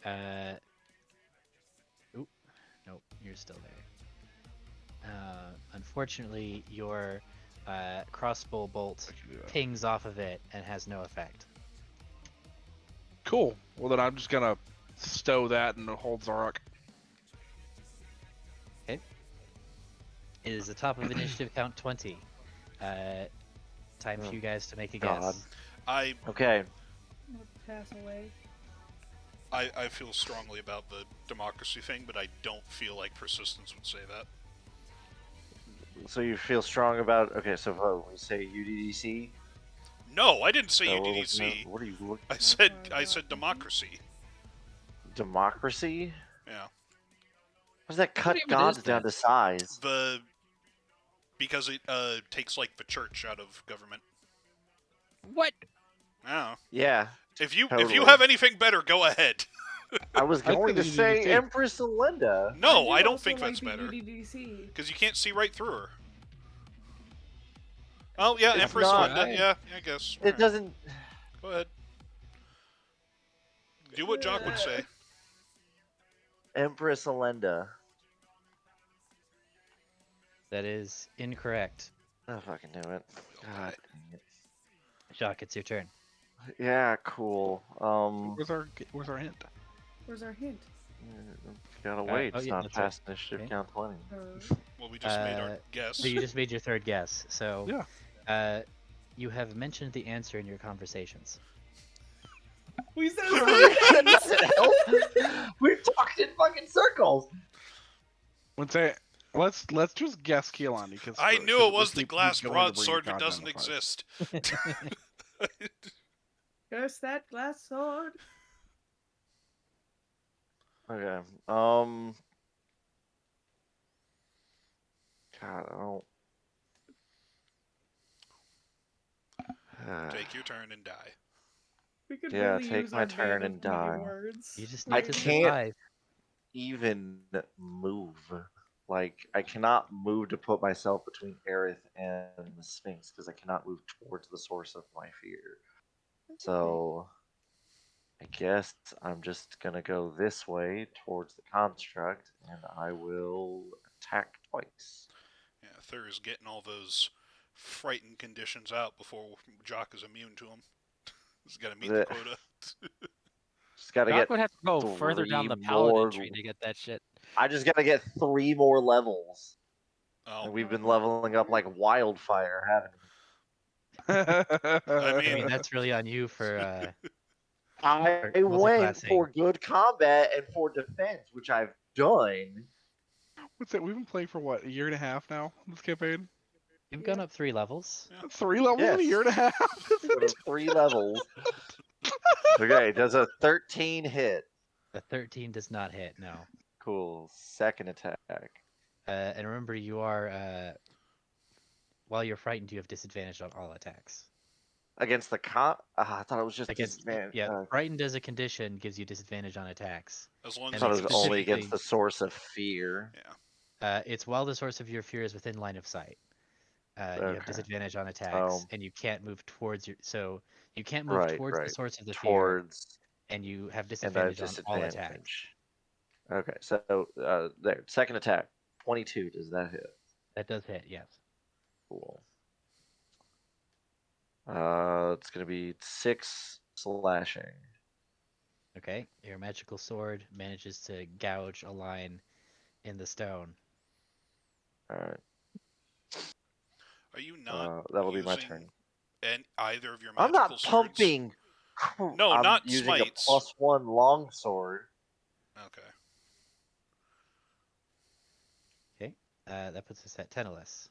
Oop. Nope. You're still there. Unfortunately, your crossbow bolt I can do that. pings off of it and has no effect. Cool. Well, then I'm just gonna stow that and hold Zarok. It is the top of initiative count 20. Time for Oh, you guys to make a God. guess. I Okay. I'm gonna pass away. I feel strongly about the democracy thing, but I don't feel like persistence would say that. So you feel strong about? Okay, so vote. We say UDDC. No, I didn't say So what was UDDC. what are you looking? I That's said what I got. democracy. Democracy? Yeah. How does that cut even gods is down that? to size? Because it takes like the church out of government. What? Yeah. Yeah, If you totally. have anything better, go ahead. I was I going to think say UDDC. Empress Linda. No, do I don't also think like that's the better. UDDC. Because you can't see right through her. Oh yeah, It's Empress not- Linda. Right. Yeah, I guess. It Alright, doesn't. Go ahead. Do what Jock would say. Empress Alenda. That is incorrect. I fucking knew it. God dang it. Jock, it's your turn. Yeah, cool. Where's our hint? Where's our hint? Gotta wait. oh, It's yeah, not that's right. past initiative Okay. count 20. Well, we just made our Uh, guess. So you just made your third guess. So Yeah. you have mentioned the answer in your conversations. We said That doesn't help. We've talked in fucking circles. Let's say let's just guess Keelan because I knew because it was we the keep glass going to bring broadsword that God doesn't down to size. exist. curse that glass sword. Okay. God, I don't. Take your turn and die. We could Yeah, really take use my our turn band and of many die. words. You just I need to can't- survive. Even move. Like, I cannot move to put myself between Aerith and the Sphinx because I cannot move towards the source of my fear. So, I guess I'm just gonna go this way towards the construct, and I will attack twice. Yeah, Thur is getting all those frightened conditions out before Jock is immune to them. He's got to meet the The- quota. Just gotta Doc get. would have to go further down the 3 paladin more- tree to get that shit. I just gotta get 3 more levels. Oh, And we've been leveling up like wildfire, haven't we? I I mean, mean, that's really on you for. I For went multiclassing. for good combat and for defense, which I've done. What's it? We've been playing for what, a year and a half now? This campaign? You've gone up 3 levels. 3 levels in a Yes. year and a half. Out of 3 levels. Okay, does a 13 hit? A 13 does not hit. No. Cool. Second attack. And remember, you are. While you're frightened, you have disadvantage on all attacks. Against the cop? I thought it was just Against disadvantage. yeah, frightened as a condition gives you disadvantage on attacks. as long I as And thought it you was can only see. against the source of fear. Yeah. It's while the source of your fear is within line of sight. You have Okay. disadvantage on attacks, Oh. and you can't move towards your. So you can't move Right, towards the right. source of the fear, Towards. and you have And I have disadvantage on all attacks. disadvantage. Okay, so there. Second attack. 22. Does that hit? That does hit, yes. Cool. It's gonna be 6 slashing. Okay, your magical sword manages to gouge a line in the stone. All right. Are you not That'll be my using turn. either of your magical I'm not swords? pumping. No, I'm not using smites. a +1 longsword. Okay. That puts us at Teneless.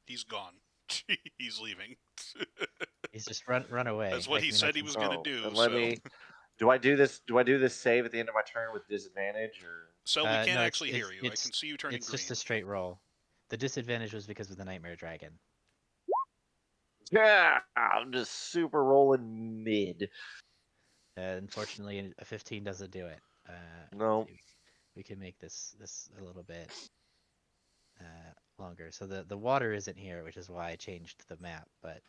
He's gone. He's leaving. He's just run away. That's what he said he was going to Oh, do. and let So, me. Do I do this? Do I do this save at the end of my turn with disadvantage, or? so we No, can't actually hear you. I it's- can see you turning It's green. just a straight roll. The disadvantage was because of the Nightmare Dragon. Yeah, I'm just super rolling mid. Unfortunately, a 15 doesn't do it. No. We can make this a little bit longer. So the water isn't here, which is why I changed the map. But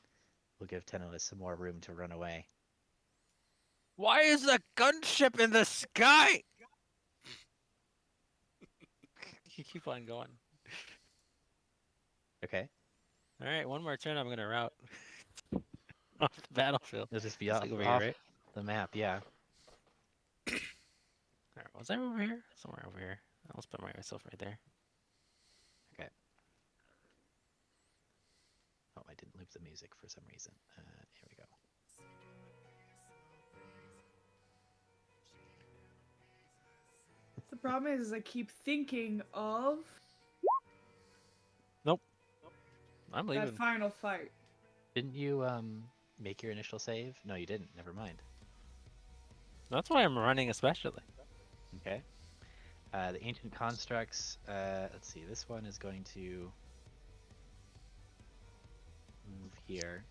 we'll give Teneless some more room to run away. Why is a gunship in the sky? You keep on going. Okay, All right, one more turn. I'm gonna route off the battlefield. it'll just be It's off, like over off here, right? the map. Yeah. All right, was I over here? Somewhere over here. I'll put myself right there. Oh, I didn't loop the music for some reason. Here we go. The problem is I keep thinking of I'm that leaving. final fight. Didn't you make your initial save? No, you didn't. Never mind. That's why I'm running especially. Okay. The ancient constructs. Let's see. This one is going to move here.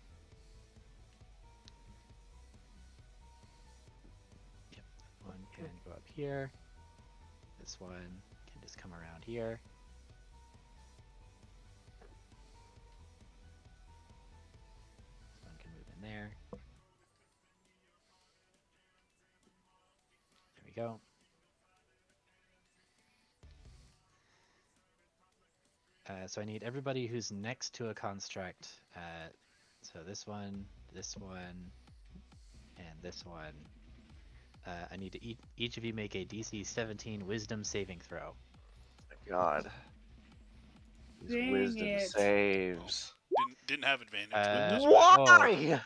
Yep. That one can go up here. This one can just come around here. This one can move in there. There we go. So I need everybody who's next to a construct. So this one, and this one. I need to each of you make a DC 17 Wisdom saving throw. God. These Dang wisdom it. saves. Didn't have advantage. but this- Why?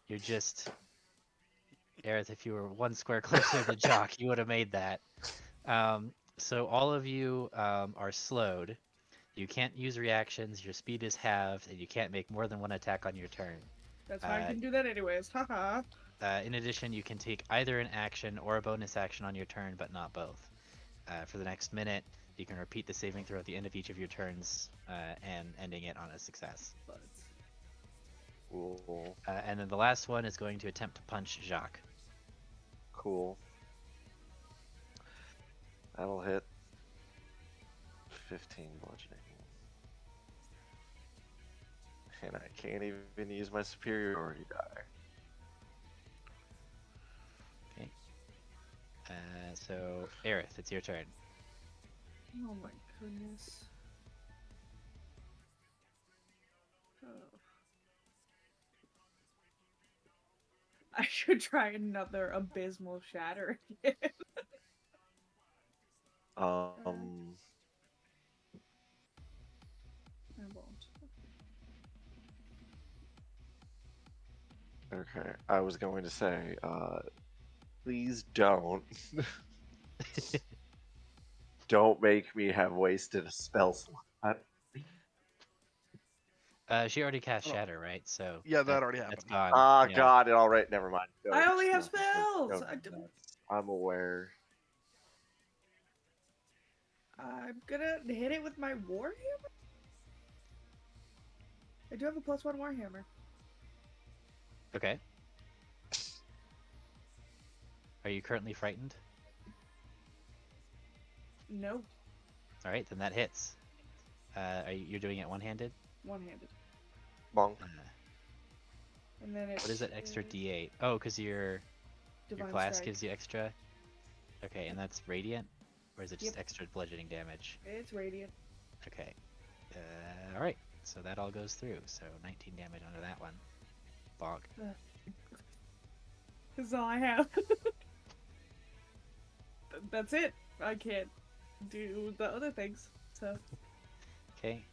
You're just, Aerith, if you were one square closer to Jock, you would have made that. So all of you are slowed. You can't use reactions. Your speed is halved, and you can't make more than one attack on your turn. That's why I can do that anyways. Haha. In addition, you can take either an action or a bonus action on your turn, but not both. For the next minute, you can repeat the saving throw at the end of each of your turns, and ending it on a success. Cool. And then the last one is going to attempt to punch Jacques. Cool. That'll hit. 15 bludgeoning. And I can't even use my superiority die. Okay. So, Aerith, it's your turn. Oh my goodness. Oh. I should try another abysmal shatter again. Um, I won't. okay. I was going to say, please don't. Don't make me have wasted a spell slot. She already cast Oh. Shatter, right? So Yeah, that that- already That's happened. gone. Ah, yeah. God, it alright, never mind. Go, I only have go, go, spells! go. I d- I'm aware. I'm gonna hit it with my Warhammer? I do have a +1 Warhammer. Okay. Are you currently frightened? No, All right, then that hits. You're doing it one-handed? one-handed. Bonk. And then it's What is that extra D8? Oh, because your Divine class Strike. gives you extra. Okay, and that's radiant, or is it just Yep. extra bludgeoning damage? It's radiant. Okay. All right. So that all goes through. So 19 damage under that one. Bonk. That's all I have. That's it. I can't do the other things. So Okay.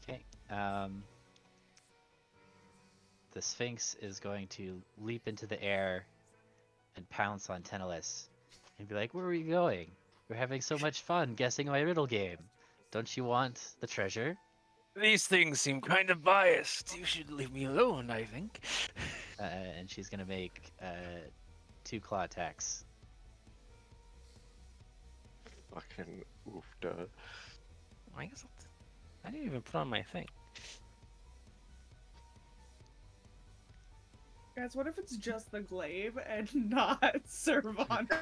Okay. The Sphinx is going to leap into the air and pounce on Tenelus and be like, "Where are you going? We're having so much fun guessing my riddle game. Don't you want the treasure?" These things seem kind of biased. You should leave me alone, I think. And she's gonna make 2 claw attacks. Fucking oofda. I guess I didn't even put on my thing. guys, what if it's just the glaive and not Servant?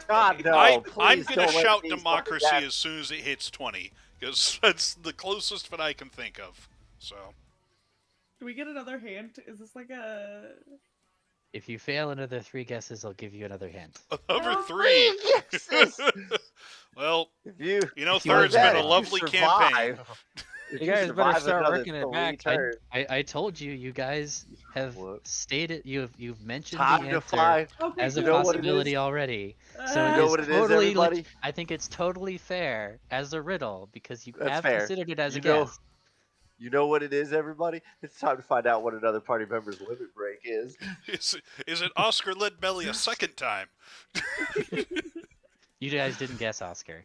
God, no, I'm please gonna don't let shout these democracy fucking- as soon as it hits 20, because that's the closest that I can think of. So Do we get another hint? Is this like a? If you fail another 3 guesses, I'll give you another hint. another Oh, 3. Yes! Well, If you, you know, If you third's like been that, a if you lovely campaign. if You guys better survive start another working it 3 back. turns, I told you, you guys have What? stated you've mentioned time the to answer fly. Okay, as a You know what it possibility is? already. So Uh, it You know is what it is, totally everybody? I think it's totally fair as a riddle because you That's have fair. considered it as You a know- guess. You know what it is, everybody? It's time to find out what another party member's limit break is. Is it Oscar Leadbelly a second time? You guys didn't guess Oscar.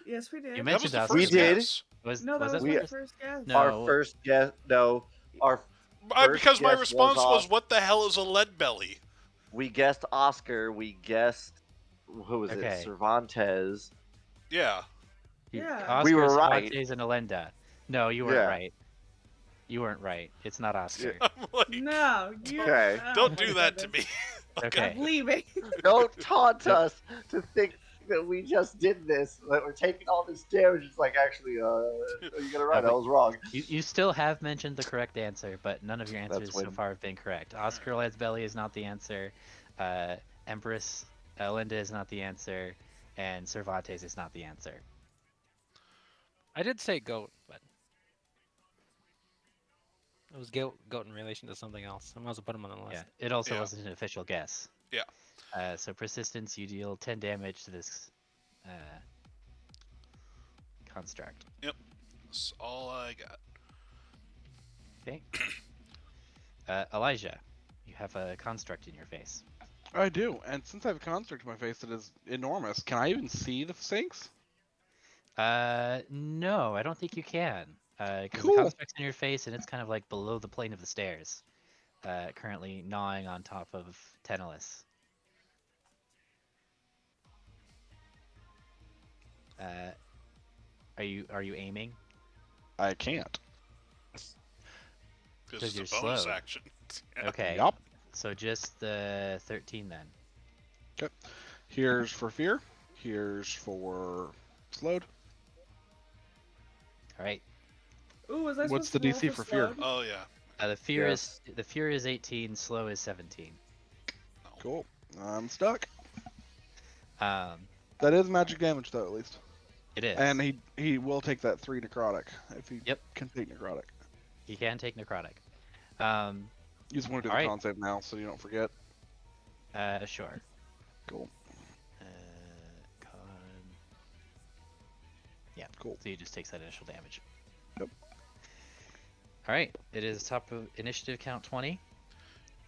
Yes, we did. You That was mentioned the Oscar. We first did. guess. No, that was We- my first guess. No. Our first guess, no, our Because my guess response was, Os- "What the hell is a Leadbelly?" we guessed Oscar. We guessed who was Okay. it? Cervantes. Yeah. Yeah. Oscar, We were right. Cervantes, and Alenda. No, you weren't Yeah. right. You weren't right. It's not Oscar. I'm like, No, you. Okay. oh don't my do that to goodness. me. Okay. I'm leaving. Don't taunt Nope. us to think that we just did this. That we're taking all this damage. It's like actually, you got it right. but I was wrong. You still have mentioned the correct answer, but none of your answers so when- far have been correct. Oscar Leadbelly is not the answer. Empress Linda is not the answer, and Cervantes is not the answer. I did say goat, but it was goat in relation to something else. I might as well put him on the list. Yeah, it also Yeah. wasn't an official guess. Yeah. So persistence, you deal 10 damage to this construct. That's all I got. Okay. Elijah, you have a construct in your face. I do, and since I have a construct in my face that is enormous, can I even see the Sphinx? No, I don't think you can. Because Cool. the construct's in your face and it's kind of like below the plane of the stairs. Currently gnawing on top of Tenelus. Are you aiming? I can't. Because 'Cause it's you're a bonus slow. action. Yeah. Okay. Yup. So just the 13 then. Here's for fear. Here's for slowed. All right. Ooh, was I What's supposed the to roll DC for fear? slowed? Oh yeah. The fear is 18. Slow is 17. Cool. I'm stuck. Um, That is magic damage though, at least. it is. And he will take that 3 necrotic if he Yep. can take necrotic. He can take necrotic. You just want to do the Alright. con save now so you don't forget. Sure. Cool. Con. Yeah. Cool. So he just takes that initial damage. Yep. All right. It is top of initiative count 20.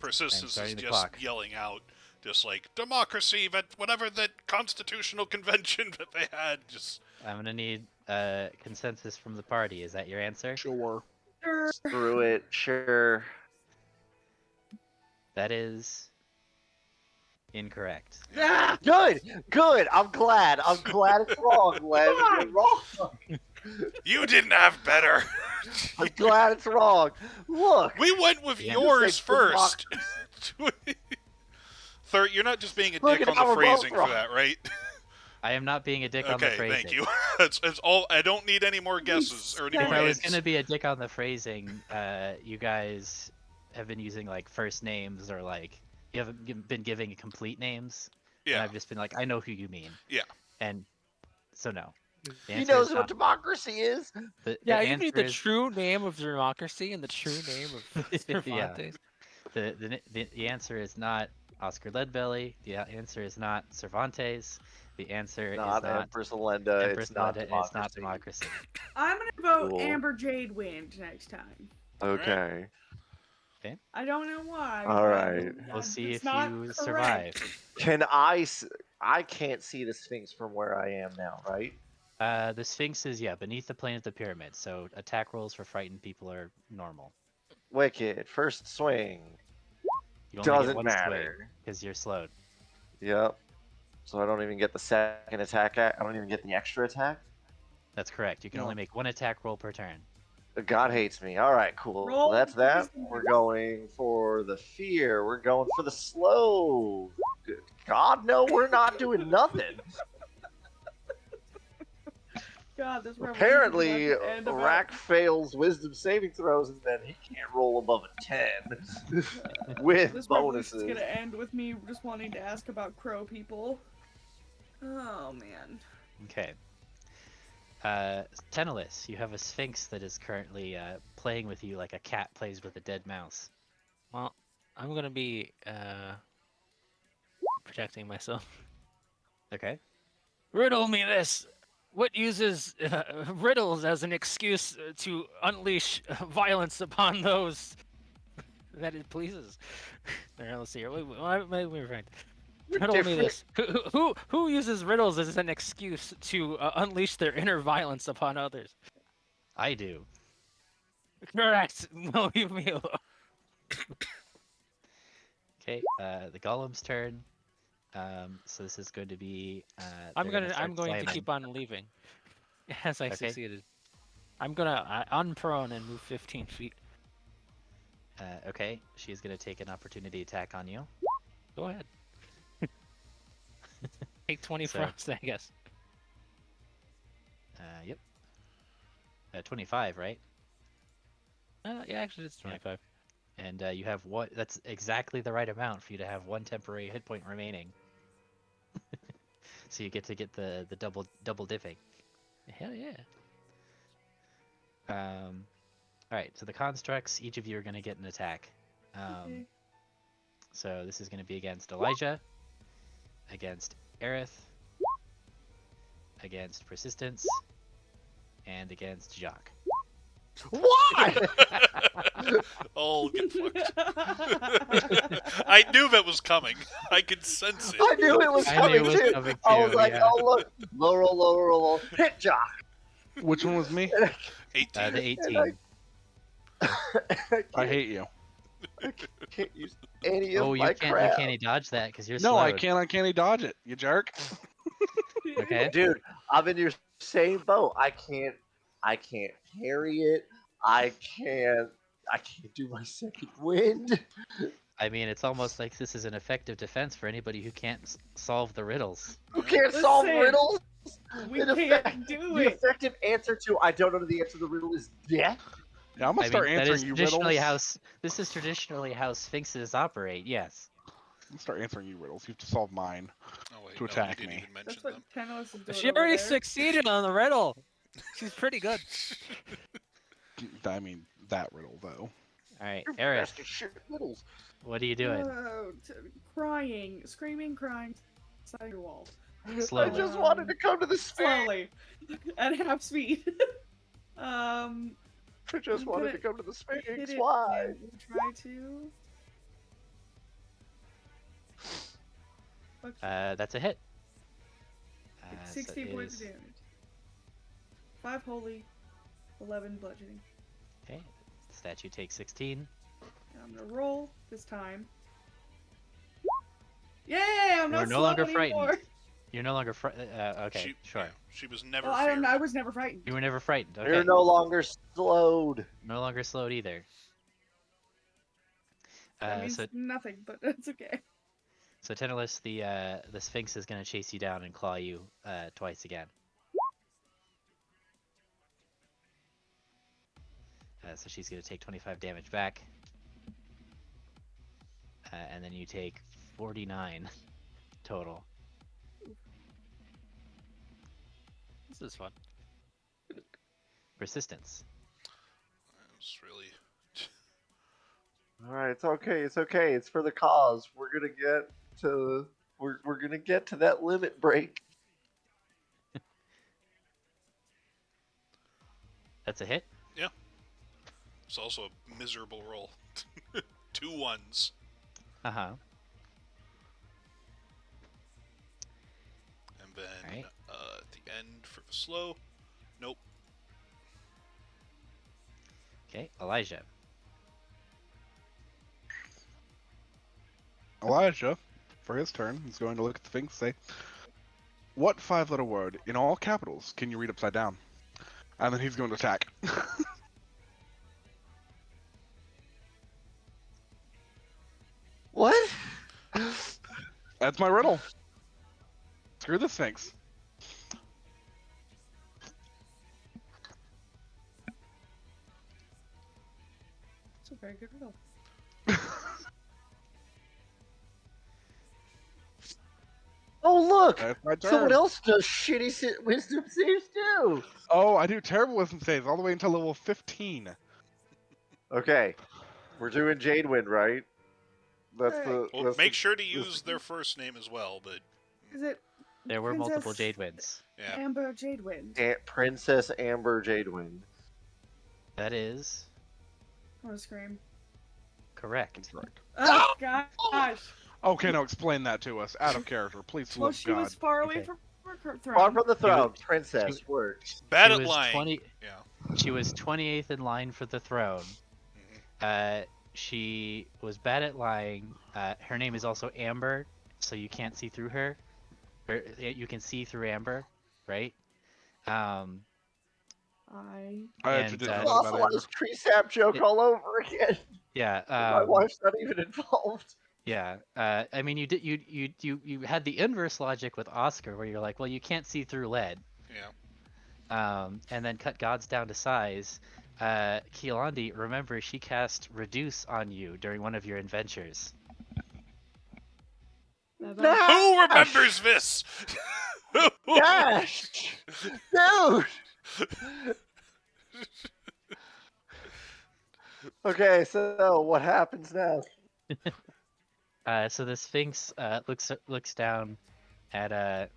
Persistence is starting the just clock. yelling out, just like democracy, but whatever that constitutional convention that they had. Just I'm gonna need consensus from the party. Is that your answer? Sure. Sure. Screw it. Sure. That is incorrect. Ah! Good. Good. I'm glad. I'm glad it's wrong, Len. You're wrong. you didn't have better. I'm glad it's wrong. Look. We went with Yeah. yours Just first. Third, you're not just being a Look dick at on the how we're both phrasing for wrong. that, right? I am not being a dick on the Okay, phrasing. thank you. It's all. I don't need any more guesses or any If more I was hints. gonna be a dick on the phrasing, you guys have been using like first names or like you haven't been giving complete names. And Yeah. I've just been like, I know who you mean. Yeah. And so no. The He answer knows is what not- democracy is. the Yeah, answer you need the is- true name of democracy and the true name of Yeah. Cervantes. The answer is not Oscar Leadbelly. The answer is not Cervantes. The answer Not is not Empress Alenda. Empress It's not Leda, and democracy. it's not democracy. I'm gonna vote Cool. Amber Jade Wind next time. Okay. I don't know why. All right. We'll see It's if not you correct. survive. Can I can't see the Sphinx from where I am now, right? The Sphinx is beneath the plane of the pyramid, so attack rolls for frightened people are normal. Wicked. First swing. You only get Doesn't one matter. because you're slowed. Yep. So I don't even get the second attack. I don't even get the extra attack. That's correct. You can No. only make one attack roll per turn. God hates me. All right, cool. Roll That's that. please. We're going for the fear. We're going for the slow. God, no, we're not doing nothing. God, this revolution's Apparently, about to end about- Rack fails wisdom saving throws, and then he can't roll above a 10 with This revolution's bonuses. gonna end with me just wanting to ask about crow people. Oh man. Okay. Tenelus, you have a Sphinx that is currently playing with you like a cat plays with a dead mouse. Well, I'm gonna be protecting myself. Okay. Riddle me this. what uses riddles as an excuse to unleash violence upon those that it pleases? Alright, let's see here. Let me refrain. Riddle me different. this: who uses riddles as an excuse to unleash their inner violence upon others? I do. Correct. No, leave me alone. Okay, the golem's turn. So this is going to be. I'm they're gonna going start to slamming. keep on leaving, as I Okay. succeeded. I'm gonna unprone and move 15 feet. Okay, she's gonna take an opportunity attack on you. Go ahead. Take 20 So- frost, I guess. Yep. 25, right? Yeah, actually, it's 25. And you have what? That's exactly the right amount for you to have one temporary hit point remaining. So you get to get the double dipping. Hell yeah. All right. So the constructs, each of you are gonna get an attack. Okay. So this is gonna be against Elijah, against Aerith, against Persistence, and against Jacques. Why? Oh, get fucked. I knew that was coming. I could sense it. I knew it was I coming knew it was too. coming I was too, like, yeah. oh look, lower, hit job. Which one was me? 18. The 18. I hate you. Can't use any of Oh, you my can't crap. you can't dodge that because you're No, slowed. I can't uncanny dodge it. You jerk. Okay. Dude, I'm in your same boat. I can't parry it. I can't do my second wind. I mean, it's almost like this is an effective defense for anybody who can't solve the riddles. Who can't solve Listen, riddles? We The can't do The it. effective answer to I don't know the answer to the riddle is death. Yeah, I'm gonna I start mean, that is answering you traditionally riddles. this is traditionally how sphinxes operate. Yes. I'm gonna start answering you riddles. You have to solve mine. Oh, wait, To no, attack you didn't me. even mention That's what them. Tenos is doing. She over already there. succeeded on the riddle. She's pretty good. I mean, that riddle though. All right, You're Aerith, best at shit riddles. what are you doing? Crying, screaming, crying, inside your wall. Slowly. I just wanted to come to the Sphinx. Slowly, at half speed. I just I'm wanted gonna to come to the Sphinx. Hit it Why? and try to. Fuck, That's a hit. it's So 16 it points of is- damage. 5 holy, 11 bludgeoning. Okay. Statue takes 16. And I'm gonna roll this time. Yay! I'm You're not no slow longer anymore. frightened. You're no longer frightened. Okay, sure. Yeah, she was never Oh, feared. I was never frightened. You were never frightened. Okay. You're no longer slowed. No longer slowed either. That means So nothing, but that's okay. Tenelus, the Sphinx is gonna chase you down and claw you twice again. So she's gonna take 25 damage back, and then you take 49 total. This is fun. Persistence. It's really. All right, it's okay. It's okay. It's for the cause. We're gonna get to that limit break. That's a hit. It's also a miserable roll. 2 1s. Uh huh. And then Alright. at the end for the slow. Nope. Okay, Elijah. Elijah, for his turn, is going to look at the Sphinx and say, "What 5-letter word in all capitals can you read upside down?" And then he's going to attack. What? That's my riddle. Screw the Sphinx. It's a very good riddle. Oh look! That's my turn. Someone else does shitty wisdom saves too. Oh, I do terrible wisdom saves all the way until level 15. Okay, we're doing Jadewind, right? That's the. Well, that's make the- sure to use their first name as well, but Is it There were multiple Princess Jadewinds. Yeah. Amber Jadewind. Princess Amber Jadewind. That is I want to scream. correct. Oh gosh. Okay, now explain that to us. Out of character, please. Well, Love she God. was far away Okay. from her Far throne. from the She throne, was- princess works. Bad She at was lying. 20 Yeah. She was 28th in line for the throne. Mhm. She was bad at lying. Her name is also Amber, so you can't see through her. Or, you can see through Amber, right? I And, actually didn't know that about Amber. Fossilized tree sap joke Yeah. all over again. yeah, My wife's not even involved. yeah. I mean, you had the inverse logic with Oscar, where you're like, well, you can't see through lead. Yeah. And then cut gods down to size. Keelandi, remember, she cast Reduce on you during one of your adventures. Who remembers this? Gosh! Dude! Okay, so what happens now? So the Sphinx looks down at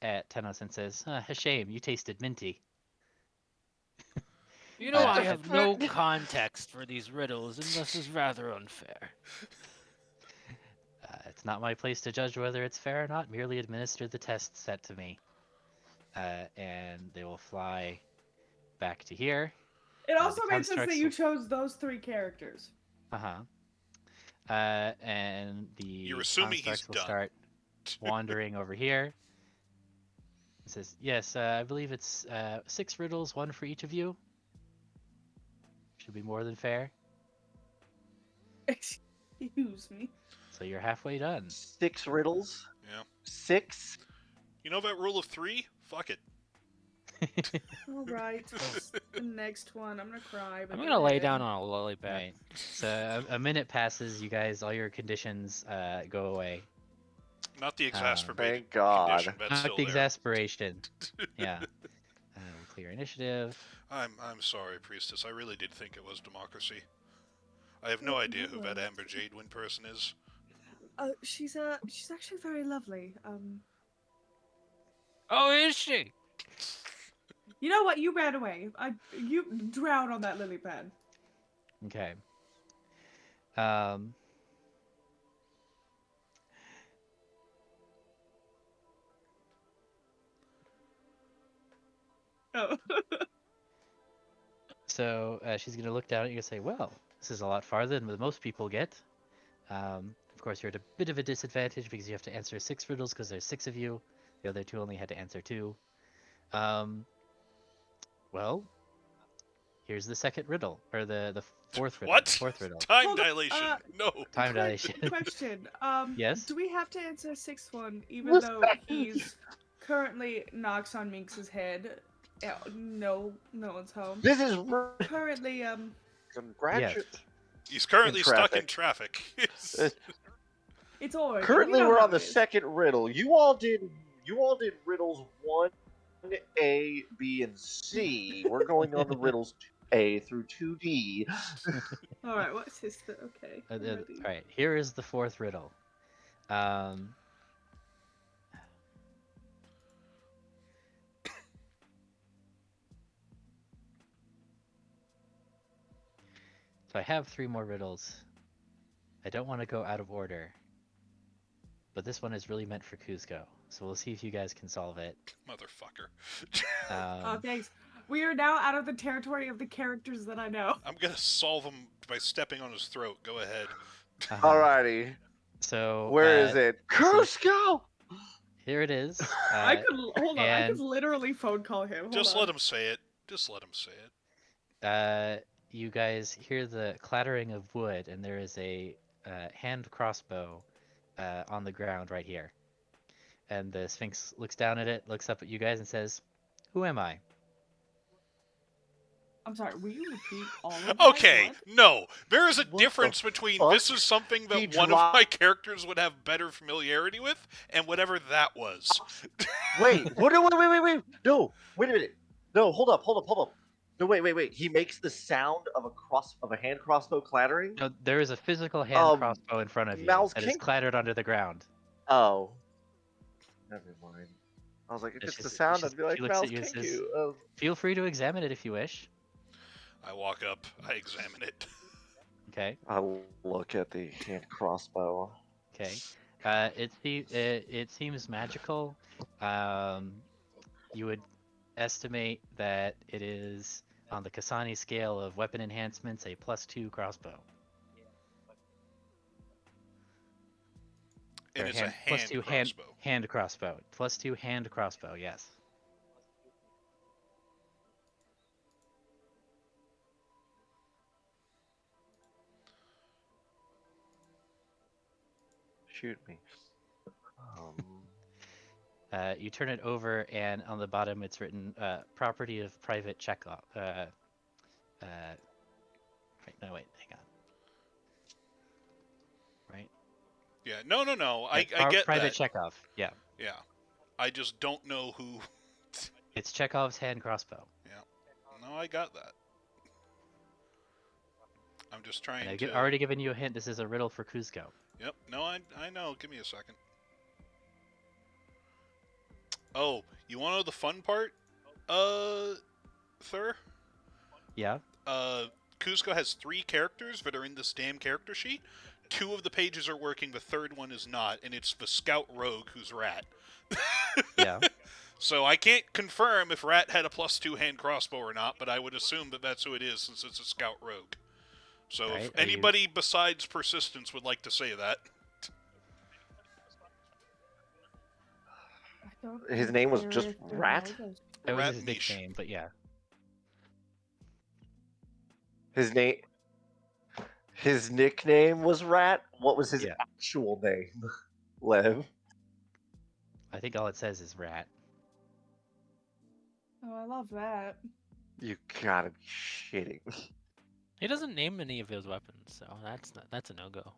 Tenos and says, "A shame, you tasted minty." You know, Uh, I have no context for these riddles, and this is rather unfair. It's not my place to judge whether it's fair or not. Merely administer the test set to me. And they will fly back to here. It also the made sense that constructs you will- chose those 3 characters. And the You're assuming he's constructs will done. start wandering over here. It says, yes, I believe it's 6 riddles, 1 for each of you. Should be more than fair. Excuse me. So you're halfway done. 6 riddles? Yeah. 6? You know that rule of 3? Fuck it. All right. The next one. I'm gonna cry. But I'm go gonna lay ahead. down on a lily pad. Right. So a minute passes, you guys, all your conditions go away. Not the exacerbated Thank God. condition, but Not still the there. exasperation. Yeah. We'll clear initiative. I'm sorry, Priestess. I really did think it was democracy. I have no idea who that Amber Jadewind person is. She's actually very lovely. Oh, is she? You know what? You ran away. You drowned on that lily pad. Okay. Oh. So she's gonna look down at you and say, "Well, this is a lot farther than most people get. Of course, you're at a bit of a disadvantage because you have to answer 6 riddles because there's 6 of you. The other 2 only had to answer 2. Well, here's the second riddle, or the fourth riddle. What? The fourth riddle. Time Hold on, dilation. No. Time dilation. Question. Yes? Do we have to answer a 6th one, even What's though that? he's currently knocks on Minx's head? No one's home. This is Currently, congratulations. He's currently In stuck in traffic. it's all right. Currently, we know we're how on the it is. second riddle. You all did riddles 1A, B, and C. We're going on the riddles 2A through 2D. All right. What's his? Okay. I'm ready. All right, here is the fourth riddle. So I have 3 more riddles. I don't want to go out of order, but this one is really meant for Kuzco. So we'll see if you guys can solve it. Motherfucker. Oh, thanks. We are now out of the territory of the characters that I know. I'm gonna solve him by stepping on his throat. Go ahead. Alrighty. So Where is it? Cusco! Here it is. I could hold on. I could and- literally phone call him. Just let him say it. Just let him say it. You guys hear the clattering of wood, and there is a hand crossbow on the ground right here. And the Sphinx looks down at it, looks up at you guys, and says, "Who am I?" I'm sorry. Will you repeat all of that? Okay, What? no. There is a What difference the between fuck? this is something He that one of dropped- my characters would have better familiarity with, and whatever that was. Wait, wait. No, wait a minute. No, hold up. No, wait. He makes the sound of a hand crossbow clattering. No, there is a physical hand Um, crossbow in front of you Mal's that is King- clattered under the ground. Oh. Never mind. I was like, if It's it's the just- sound, it's I'd be just- like, she looks at Mal's you and says- Kenku. Feel free to examine it if you wish. I walk up. I examine it. Okay. I'll look at the hand crossbow. Okay. It seems magical. You would estimate that it is on the Kasani scale of weapon enhancements a +2 crossbow. And Or it's a hand +2 crossbow. hand crossbow. +2 hand crossbow. Yes. Shoot me. You turn it over, and on the bottom it's written "property of private Chekhov." Wait, no, wait, hang on. Right? Yeah. No. I Yeah, get private that. Chekhov. Yeah, Yeah. I just don't know who. it's Chekhov's hand crossbow. No, I got that. I'm just trying And I've to. already given you a hint. This is a riddle for Kuzco. Yep. No, I know. Give me a second. Oh, you want to know the fun part? Thur? Yeah. Kuzco has 3 characters that are in this damn character sheet. 2 of the pages are working, the 3rd one is not, and it's the Scout Rogue who's Rat. Yeah. So I can't confirm if Rat had a +2 hand crossbow or not, but I would assume that that's who it is since it's a Scout Rogue. So Right, if are you- anybody besides Persistence would like to say that. I don't His think name was there just is- there Rat? was a- That was Rat his Niche. nickname, but yeah. His nickname was Rat. What was his Yeah. actual name? Lev. I think all it says is rat. Oh, I love that. You gotta be shitting me. He doesn't name any of his weapons, so that's a no-go.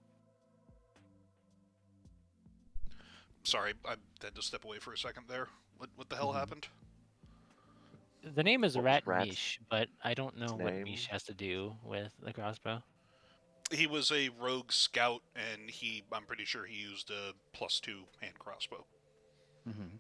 Sorry, I had to step away for a second there. What the hell Mhm. happened? The name is What was Rat Rat's Niche, but I don't know what name? Niche has to do with the crossbow. He was a rogue scout, and I'm pretty sure he used a +2 hand crossbow. Mm-hmm.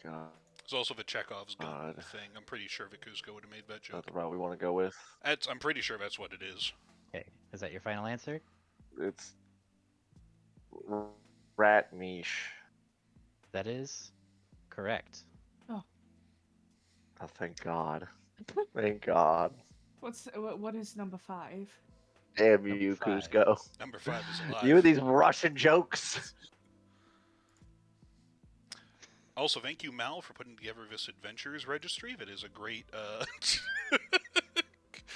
God, It's also the Chekhov's gun God. thing. I'm pretty sure Vikusko would have made that is that joke. the route we want to go with? I'm pretty sure that's what it is. Okay. Is that your final answer? It's Rat Niche. That is correct. Oh, thank God. Thank God. What is number 5? Damn Number you, 5. Kuzco. Number 5 is alive. You and these Russian jokes. Also, thank you, Mal, for putting together this adventures registry. That is a great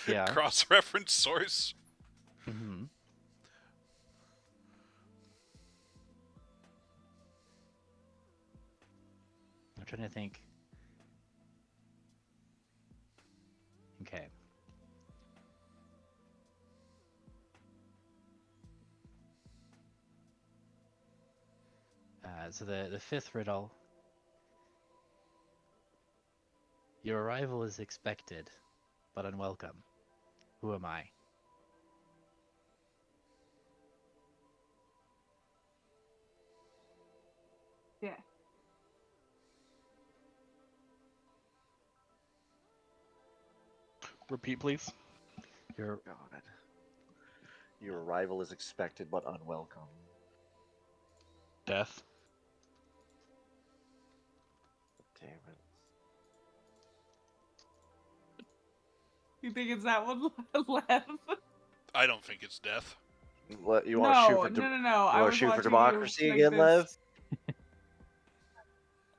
Yeah. cross-reference source. Mm-hmm. I'm trying to think. Okay. So the 5th riddle. Your arrival is expected, but unwelcome. Who am I? Yeah. Repeat, please. Your God. Your arrival is expected but unwelcome. Death. Damn it. You think it's that one, Lev? I don't think it's death. What, you want to shoot for No. I wanna was shoot for watching democracy you, again, Lev?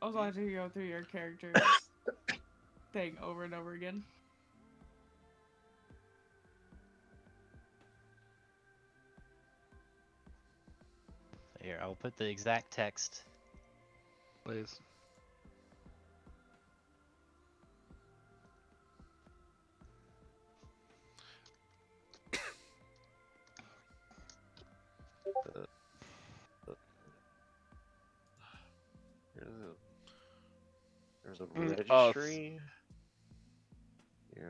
I was watching you go through your characters thing over and over again. Here, I'll put the exact text. Please. There's a Oh, registry. Yeah.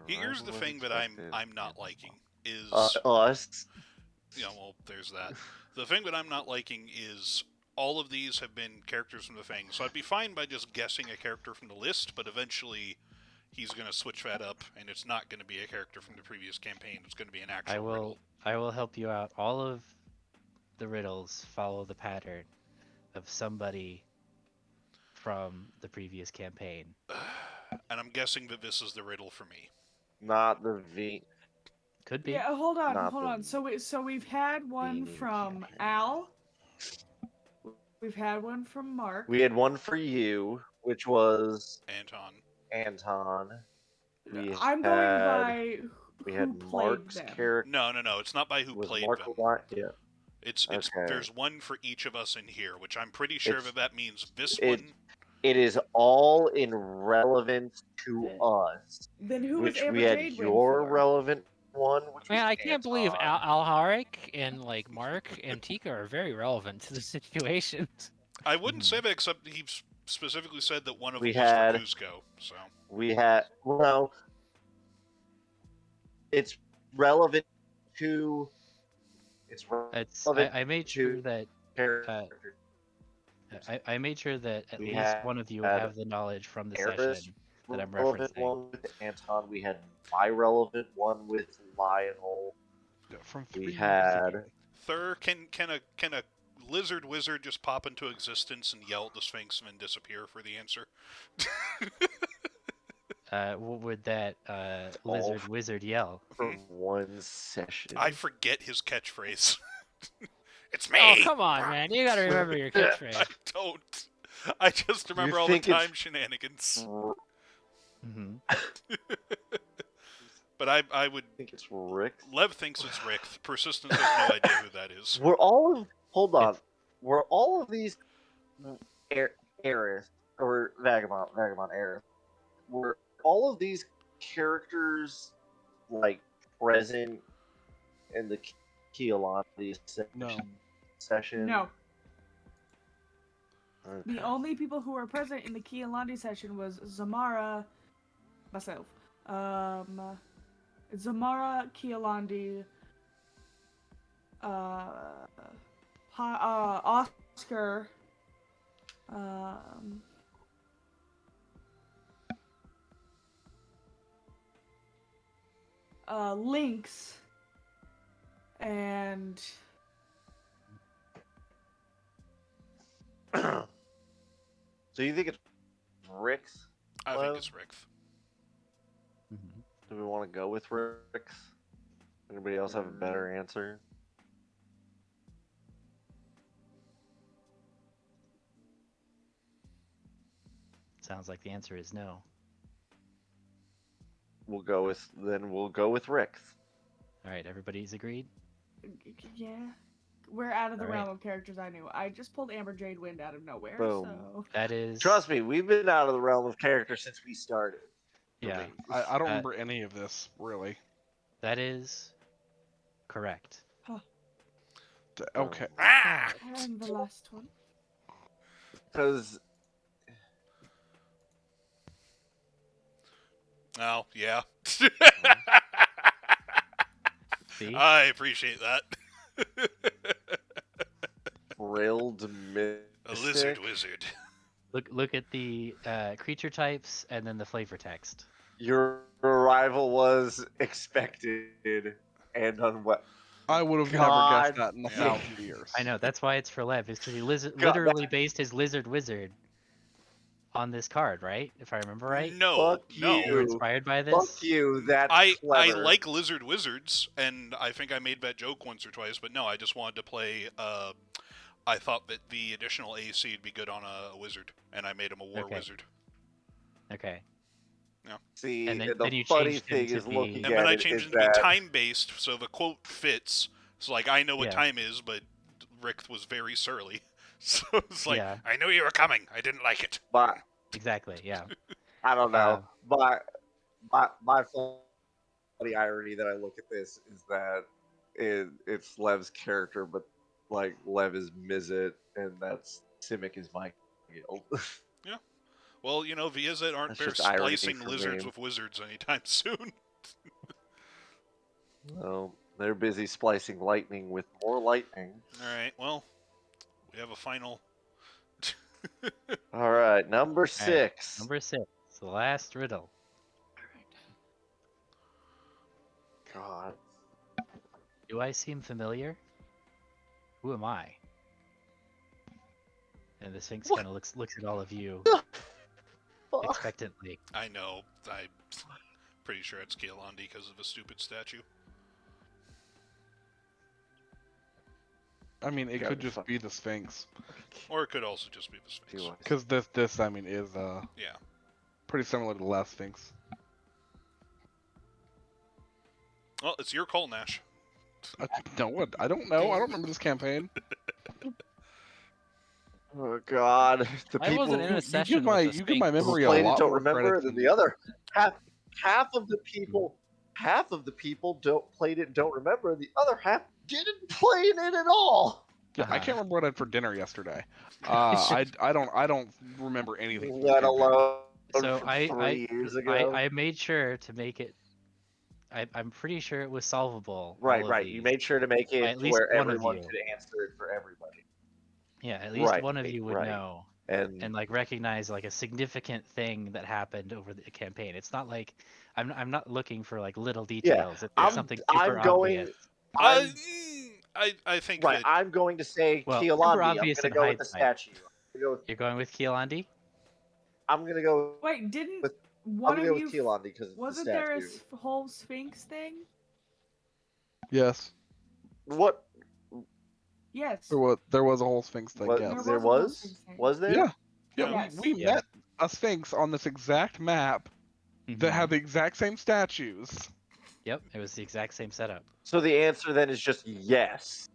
Here's the Rival thing that infected. I'm not liking is Us. well, there's that. The thing that I'm not liking is all of these have been characters from the Fang, so I'd be fine by just guessing a character from the list, but eventually he's going to switch that up, and it's not going to be a character from the previous campaign. It's going to be an actual riddle. I will help you out. All of the riddles follow the pattern of somebody from the previous campaign. And I'm guessing that this is the riddle for me. Not the V. Could be. Yeah, hold on, Not hold the on. So we've had one Beanie from campaign. Al. We've had one from Mark. We had one for you, which was Anton. Anton. We I'm going had- by We who had played Mark's them. character. No, it's not by who Was played Mark them. Yeah. It's Okay. There's one for each of us in here, which I'm pretty sure It's- that means this it- one. It is all in relevance to us. Then who was Which Amber we had Jade win your for? relevant one, which Man, was I can't believe Anton. Alharic and like Mark and Tika are very relevant to the situation. I wouldn't say that, except he specifically said that one of We them was had- for Kuzco. So We had it's relevant to. It's relevant I made sure to that character. I made sure that at We least one of you would had have the knowledge from the Eris session that I'm relevant referencing. one with Anton. We had my relevant one with Lionel. From We 3 years had- ago. Thur, can a lizard wizard just pop into existence and yell at the Sphinx and then disappear for the answer? What would that lizard wizard yell? For one session. I forget his catchphrase. It's me. Oh, come on, man. You gotta remember your I catchphrase. don't. I just remember all the think it's- time shenanigans. Hmm. But I would. I think it's Rick. Lev thinks it's Rick. Persistence has no idea who that is. Were all of hold on? It's- Were all of these Aerith or Vagabond Aerith? Were all of these characters like present in the Keelani session? No. Okay. The only people who were present in the Kealandi session was Zamara, myself, Zamara, Kealandi, Oscar, Lynx, and So you think it's Rick's? I Lev? think it's Rick. Hmm. Do we want to go with Rick's? Anybody else have a better answer? Sounds like the answer is no. We'll go with Rick's. All right, everybody's agreed. yeah, we're out of the All right. realm of characters I knew. I just pulled Amber Jade Wind out of nowhere, Boom. so That is. Trust me, we've been out of the realm of character since we started. Yeah, I don't Uh, remember any of this really. that is correct. Okay. Ah! and the last one. Because Oh, yeah. See, I appreciate that. Frilled A lizard wizard. look at the creature types and then the flavor text. Your arrival was expected and unwelcome. I would have never God guessed that in a damn. 1,000 years. I know that's why it's for Lev. Is because he God, literally based his lizard wizard on this card, right? If I remember right. No, Fuck no. You were you. inspired by this. Fuck you, that's I clever. like lizard wizards, and I think I made that joke once or twice, but no, I just wanted to play. I thought that the additional AC would be good on a wizard, and I made him a war Okay. wizard. Okay. See, And then- the then you funny changed him thing to is be- looking And at then I it changed is it to be that time-based, so the quote fits. So, like, I know what Yeah. time is, but Rick was very surly. So it's like, Yeah. I knew you were coming. I didn't like it. but Exactly. Yeah. I don't know. Uh, My funny irony that I look at this is that it's Lev's character, but like Lev is Mizzet, and that's Simic is my guild. Well, you know, Viezet aren't That's there just irony splicing for lizards me. with wizards anytime soon. Well, they're busy splicing lightning with more lightning. All right. Well, we have a final. All right, number 6. Number 6, the last riddle. God. Do I seem familiar? Who am I? And the Sphinx What? kind of looks at all of you Fuck. expectantly. I know. I'm pretty sure it's Kealandi because of a stupid statue. I mean, it Gotta could be just fuck- be the Sphinx, Or it could also just be the Sphinx. Do I- because this I mean is Yeah. pretty similar to the last Sphinx. Well, it's your call, Nash. No, I don't know. I don't remember this campaign. Oh God, the I people wasn't in who a session give my with the you give my Sphinx. memory a played it lot don't more remember credit than than the other. Half of the people, don't played it and don't remember. The other half didn't play it at all. Yeah, I Uh-huh. can't remember what I had for dinner yesterday. I don't remember anything. From this Let campaign. alone So from I 3 years ago. I made sure to make it. I'm pretty sure it was solvable. Right, all of right. You these. made sure to make By it at to least where one of everyone you. could answer it for everybody. Yeah, at least Right, one of you would right. know and like recognize like a significant thing that happened over the campaign. It's not like I'm not looking for like little details. It's I'm- something I'm super going- obvious. I think Right, that I'm going to say Well, super Kealandi. I'm obvious going to in go with the hindsight. statue. You're going with Kealandi? I'm going to go. Wait, didn't With- one I'm of going to you? go with Kealandi because it's the Wasn't there a statue. whole Sphinx thing? Yes, What? Yes. there was a whole Sphinx thing. What? Yes. There There was a whole was? Sphinx thing. Was there? Yeah. Yeah. Yeah, we Yeah. met a Sphinx on this exact map that Mhm. had the exact same statues. Yep, it was the exact same setup. So the answer then is just yes.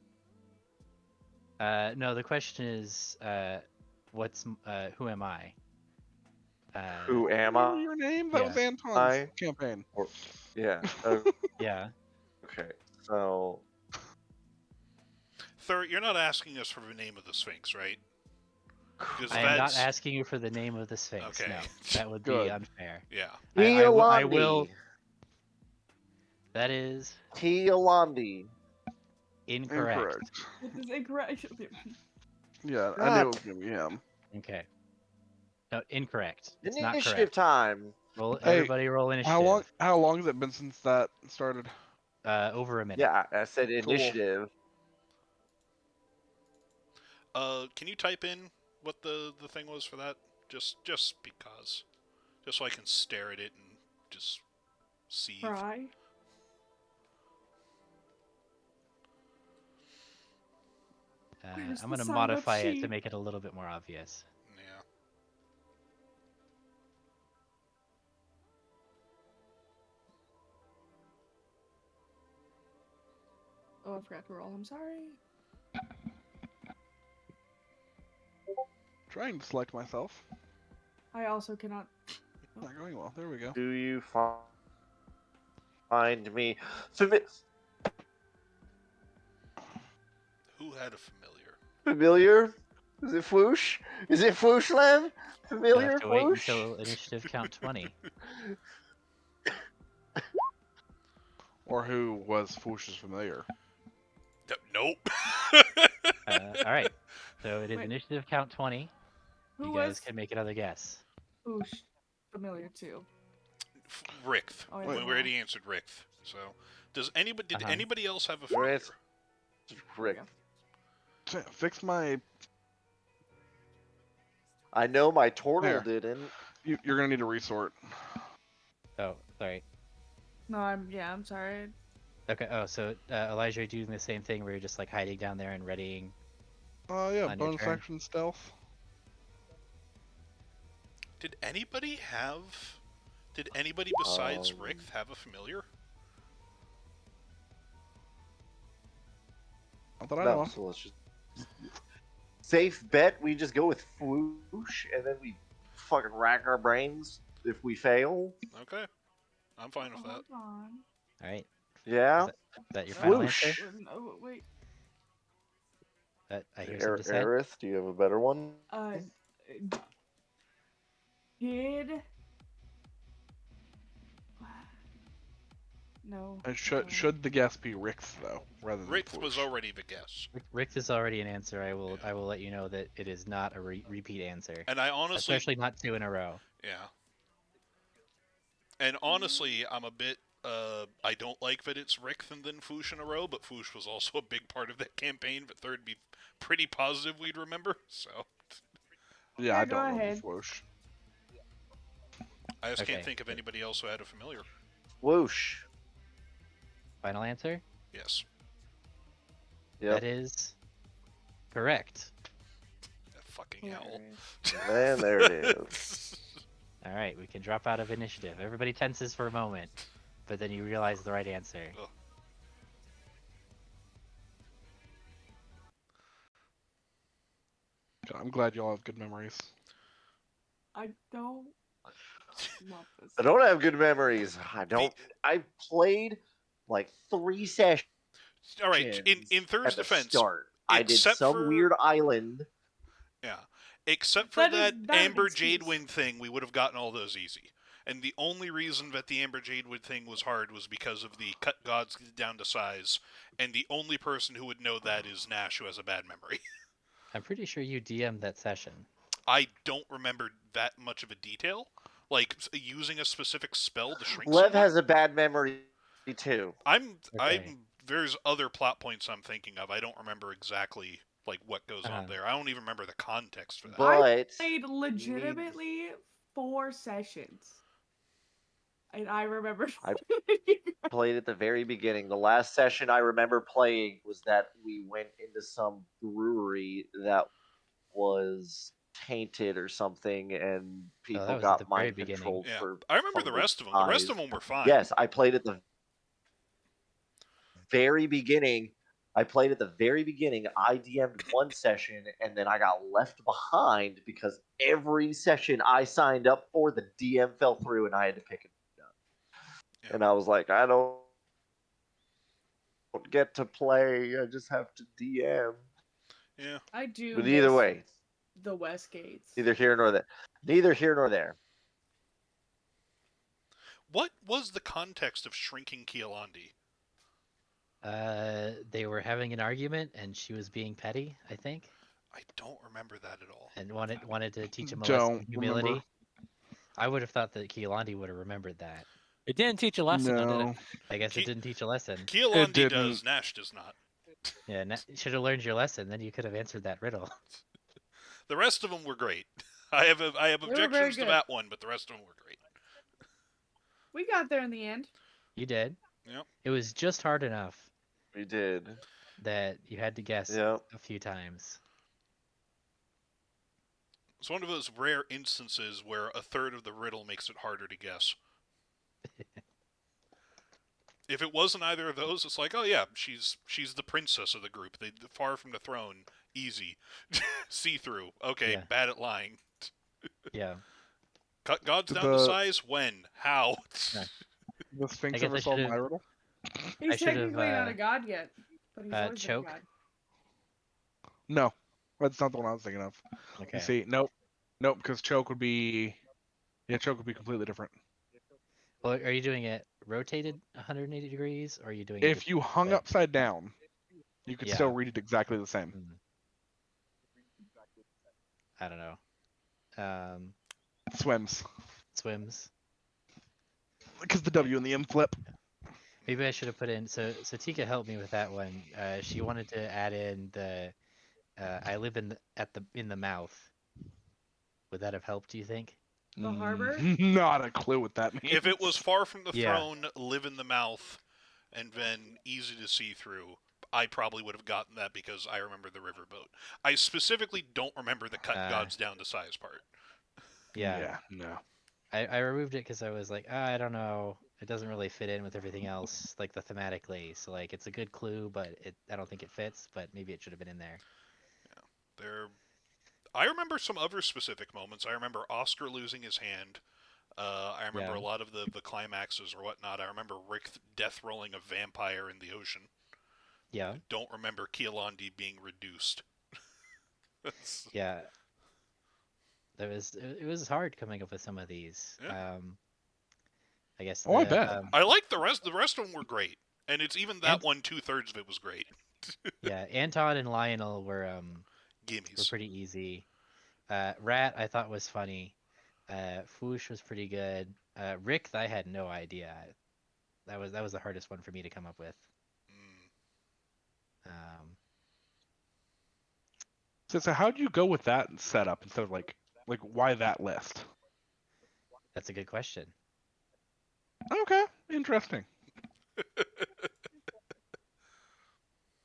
No, the question is, who am I? Who am Remember I? your name? That was yeah. Anton's I- campaign. Yeah. Yeah. Okay. So Thur, you're not asking us for the name of the Sphinx, right? Because I am not that's asking you for the name of the Sphinx. Okay. No, that would Good. be unfair. yeah. I will. Kealandi. That is Kealandi. incorrect. It is incorrect. Yeah, I God. knew it was gonna be him. Okay. No, incorrect. It's not Initiative correct. time. Roll, Hey, everybody roll initiative. How long has it been since that started? Over a minute. Yeah, I said initiative. Can you type in what the thing was for that? Just because. Just so I can stare at it and just see. Try. Where's I'm the gonna silent modify it to sheep? make it a little bit more obvious. Yeah. Oh, I forgot to roll. I'm sorry. Trying to select myself. I also cannot. Not going well. There we go. Do you find me? So Who had a familiar? familiar? Is it Floosh? Is it Flooshland? You'll Familiar have to wait Floosh? until initiative count 20. Or who was Foosh's familiar? Nope. All right. So it is Wait. initiative count 20. Who You guys was can make another guess. Oosh familiar too? Richt. Oh, Wait. We already answered Richt. So, did Uh-huh. anybody else have a Your familiar? answer. Rick. Fix my. I know my turtle There. didn't. You're gonna need to resort. Oh, sorry. No, I'm sorry. Okay. Oh, so Elijah, are you doing the same thing where you're just like hiding down there and readying? Oh yeah, On your bonus turn. action stealth. Did anybody besides Richt have a familiar? Not that I know No, of. so let's just safe bet. We just go with Floosh, and then we fucking rack our brains if we fail. Okay. I'm fine with that. Hold on. All right. Yeah. Is that your final Whoosh. answer? No, wait. I hear something to say. Aerith, do you have a better one? Did No. And should the guess be Rix though, rather than Rick was Foosh? already the guess. Rick is already an answer. I will Yeah. I will let you know that it is not a repeat answer, And I honestly, especially not 2 in a row. yeah. And honestly, I'm a bit, I don't like that it's Rick and then Foosh in a row, but Foosh was also a big part of that campaign, but third be pretty positive we'd remember, so. Yeah, Yeah, I go don't remember ahead. Foosh. I just can't Okay. think of anybody else who had a familiar. Whoosh. Final answer? Yes. Yep. That is correct. Fucking hell. Hilarious. Man, there it is. All right, we can drop out of initiative. Everybody tenses for a moment, but then you realize the right answer. Ugh. I'm glad y'all have good memories. I don't love this. I don't have good memories. I played like 3 sessions All right, in Thur's at the defense, start. I did except some for- weird island. yeah, except for That is that not an Amber excuse. Jadewind thing, we would have gotten all those easy. And the only reason that the Amber Jadewind thing was hard was because of the cut gods down to size, and the only person who would know that is Nash, who has a bad memory. I'm pretty sure you DM'd that session. I don't remember that much of a detail, like using a specific spell to shrink Lev someone. has a bad memory too. Okay. There's other plot points I'm thinking of. I don't remember exactly like what goes on there. I don't even remember the context for that. But Played legitimately 4 sessions. And I remember. I played at the very beginning. The last session I remember playing was that we went into some brewery that was tainted or something, and people that was at got the very mind beginning. controlled Yeah, for. I remember some the of rest of them. The rest of eyes. them were fine. Yes, I played at the very beginning. I played at the very beginning. I DM'd one session, and then I got left behind because every session I signed up for, the DM fell through, and I had to pick it up. Yeah. And I was like, I don't get to play. I just have to DM. Yeah. I do. But either miss way, the Westgates. neither here nor there. Neither here nor there. What was the context of shrinking Kielandi? They were having an argument, and she was being petty, I think, I don't remember that at all. and wanted to teach him a Don't lesson in humility. remember. I would have thought that Keelandi would have remembered that. It didn't teach a lesson, though, did it? No. I guess it didn't teach a lesson. Kielandi didn't. does, Nash does not. Yeah, should have learned your lesson. Then you could have answered that riddle. The rest of them were great. I have were objections very to good. that one, but the rest of them were great. We got there in the end. You did. Yep. It was just hard enough We did. that you had to guess Yep. a few times. It's one of those rare instances where a third of the riddle makes it harder to guess. If it wasn't either of those, it's like, oh yeah, she's the princess of the group. They far from the throne, easy, see through. Okay, Yeah. bad at lying. Yeah. Cut gods down to The- size. When? How? Yeah. The Sphinx guess ever I solved should've- my riddle? He's should've, technically not a god yet, but he's always been a choke. god. No, that's not the one I was thinking of. Okay. You see, nope, because choke would be, choke would be completely different. Well, are you doing it rotated 180 degrees, or are you doing it If just you hung flip? upside down, you could still Yeah. read it exactly the same. Hmm. I don't know. Swims, Swims. because the W and the M flip. Maybe I should have put in. So Tika helped me with that one. She wanted to add in the. I live in the mouth. Would that have helped? Do you think? The harbor? Not a clue what that means. If it was far from the Yeah. throne, live in the mouth, and then easy to see through, I probably would have gotten that because I remember the riverboat. I specifically don't remember the cut gods down to size part. Yeah. no. I removed it because I was like, I don't know. It doesn't really fit in with everything else, like the thematically. So like, it's a good clue, but I don't think it fits. But maybe it should have been in there. I remember some other specific moments. I remember Oscar losing his hand. I remember Yeah. a lot of the climaxes or whatnot. I remember Rick death rolling a vampire in the ocean. Yeah. I don't remember Kielandi being reduced. That's- Yeah. It was hard coming up with some of these. Yeah. I guess Oh, I bet. I like the rest. The rest of them were great, and it's even that And- one 2/3 of it was great. yeah, Anton and Lionel were Gimmies. pretty easy. Rat I thought was funny. Foosh was pretty good. Rick I had no idea. That was the hardest one for me to come up with. Mm. So how'd you go with that setup instead of like why that list? That's a good question. Okay, interesting.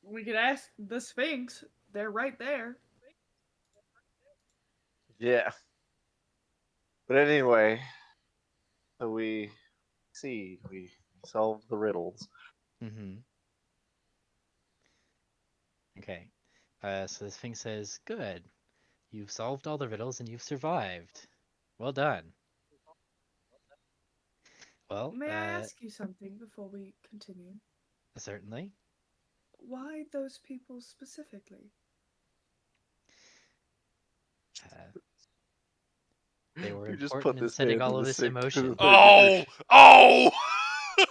We could ask the Sphinx. They're right there. Yeah. But anyway, so we solved the riddles. Mm-hmm. Okay. So this thing says, "Good. You've solved all the riddles and you've survived. Well done." Well, May I ask you something before we continue? certainly. Why those people specifically? They were You just important put in this setting man all in of the this sick emotion. Oh, oh! Do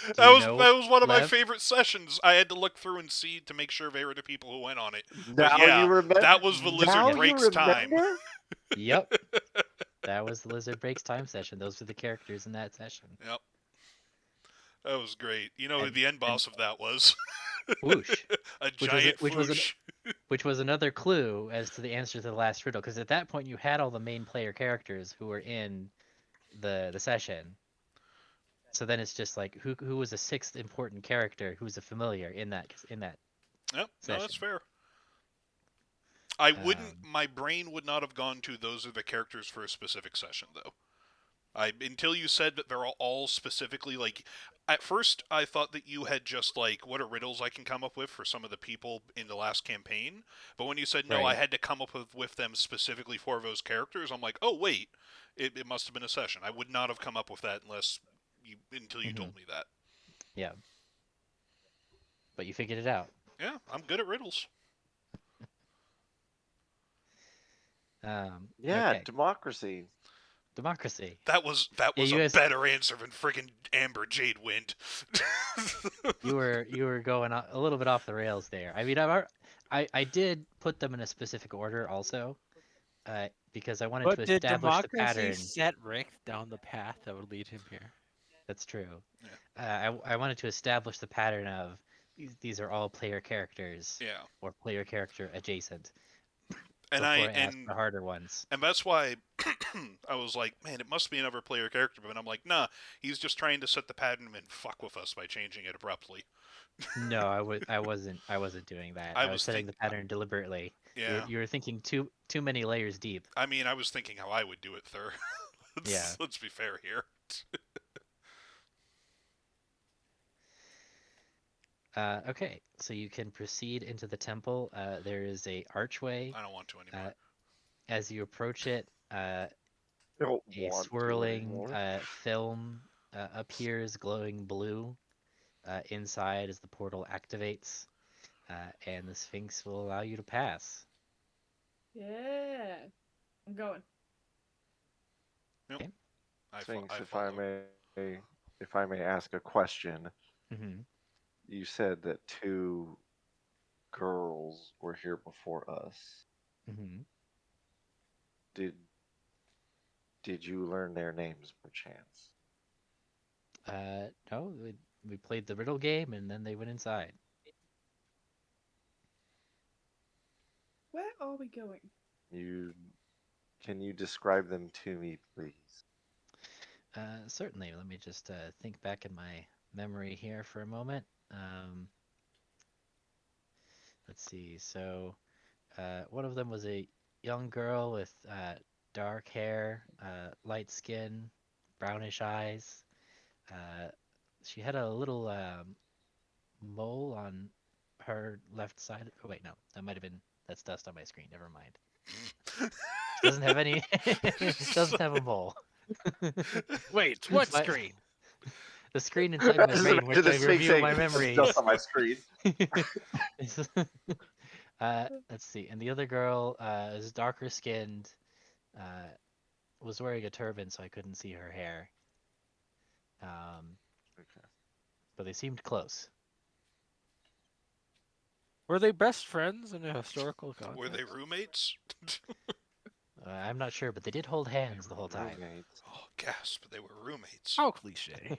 you that know, was one of my Lev? favorite sessions. I had to look through and see to make sure they were the people who went on it. Now But yeah, you remember. that was the Lizard now Breaks you time. remember? Yep. That was the Lizard Breaks time session. Those were the characters in that session. Yep. That was great. You know who And- the end boss of that was? Whoosh. A Which was giant which was Foosh. Which was another clue as to the answer to the last riddle, because at that point you had all the main player characters who were in the session. So then it's just like who was a sixth important character who's a familiar in that Yep, no, session. that's fair. I wouldn't. Um, My brain would not have gone to those are the characters for a specific session, though. Until you said that they're all specifically like. At first, I thought that you had just like what are riddles I can come up with for some of the people in the last campaign. But when you said no, I Right. had to come up with them specifically for those characters. I'm like, oh wait, it must have been a session. I would not have come up with that until you Mhm. told me that. Yeah. But you figured it out. Yeah, I'm good at riddles. Yeah, Okay. democracy. Democracy. That was Yeah, a you guys- better answer than friggin' Amber Jade Wind. You were going a little bit off the rails there. I mean, I did put them in a specific order also, because I wanted to But did establish the democracy pattern. set Rick down the path that would lead him here? That's true. I wanted to establish the pattern of these are all player characters Yeah, or player character adjacent and before I ask the harder ones. and that's why I was like, man, it must be another player character. But I'm like, nah, he's just trying to set the pattern and fuck with us by changing it abruptly. No, I wasn't doing that. I I was was setting the pattern deliberately. Yeah, You were thinking too many layers deep. I mean, I was thinking how I would do it, Thur. Yeah. Let's be fair here. Okay, so you can proceed into the temple. There is a archway. I don't want to anymore. As you approach it, Don't a want to swirling anymore. film appears, glowing blue. Inside as the portal activates, and the Sphinx will allow you to pass. Yeah. I'm going. Sphinx, if follow. I may ask a question. Mm-hmm. You said that two girls were here before us. Mm-hmm. Did you learn their names perchance? No, we played the riddle game and then they went inside. Where are we going? Can you describe them to me, please? Certainly. Let me just think back in my memory here for a moment. Let's see. So, one of them was a young girl with dark hair, light skin, brownish eyes. She had a little mole on her left side. Oh wait, no, that's dust on my screen. Never mind. She doesn't have any. Doesn't have a mole. Wait, what What? screen? The screen inside my Just brain, imagine which the I Sphinx review saying, my "There's memories. dust on my screen." Let's see. And the other girl is darker skinned, was wearing a turban, so I couldn't see her hair. Okay. but they seemed close. Were they best friends in a historical context? Were they roommates? I'm not sure, but they did hold hands the whole time. Roommates. Oh, gasp! They were roommates. How cliche.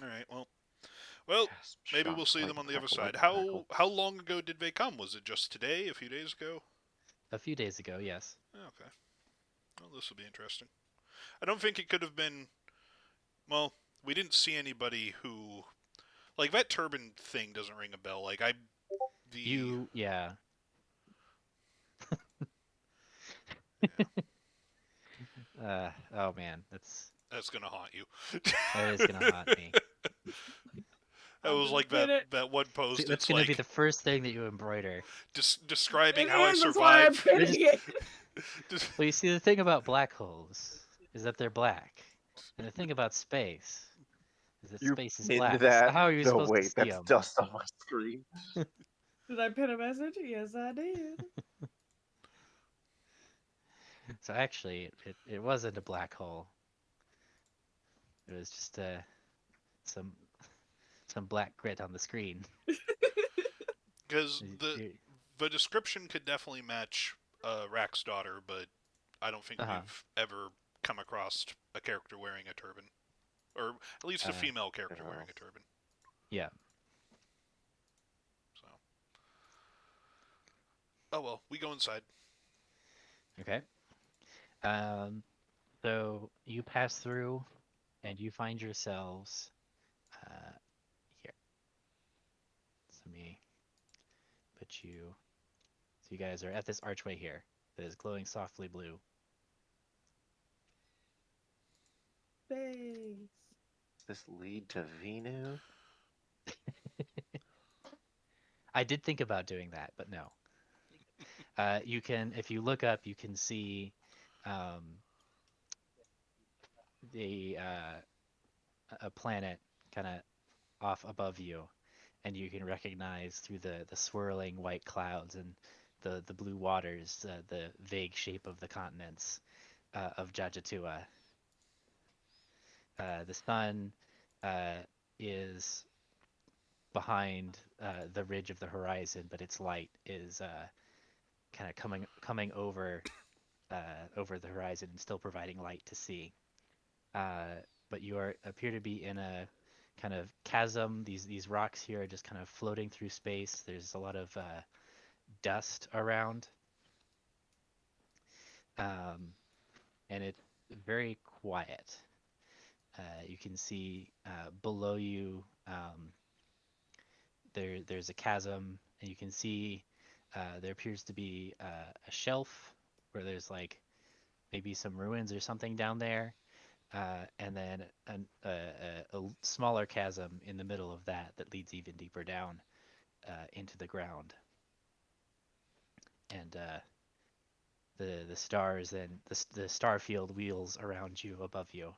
All right. Well, Gasp, maybe shock, we'll see bite, them on the other crackle, side. bite, How crackle. how long ago did they come? Was it just today? A few days ago? A few days ago, yes. Okay. Well, this will be interesting. I don't think it could have been. Well, we didn't see anybody who, like, that turban thing doesn't ring a bell. Like Yeah. Oh man, that's gonna haunt you. that is gonna haunt me. That I'm was gonna like pin that it. that one post. See, that's It's gonna like be the first thing that you embroider. describing It how I is, that's why I'm survived. pinning it. Well, you see, the thing about black holes is that they're black, and the thing about space is that You space is pinned black. So that? how are you No, supposed to wait, see that's them? dust on my screen. Did I pin a message? Yes, I did. So actually, it wasn't a black hole. It was just some some black grit on the screen. Because You- the you- the description could definitely match Rack's daughter, but I don't think Uh-huh. we've ever come across a character wearing a turban, or at least a female character wearing a turban. Yeah. So, oh well, we go inside. Okay. Um, so you pass through, and you find yourselves here. So let me put you. So you guys are at this archway here that is glowing softly blue. Space. Does this lead to Venu? I did think about doing that, but no. You can, if you look up, you can see um, a planet kind of off above you, and you can recognize through the swirling white clouds and the blue waters the vague shape of the continents of Jajatua. The sun is behind the ridge of the horizon, but its light is kind of coming over over the horizon and still providing light to see. But you appear to be in a kind of chasm. These rocks here are just kind of floating through space. There's a lot of dust around, and it's very quiet. You can see below you there's a chasm, and you can see there appears to be a shelf where there's like maybe some ruins or something down there, and then a smaller chasm in the middle of that leads even deeper down into the ground. And the stars and the star field wheels around you above you.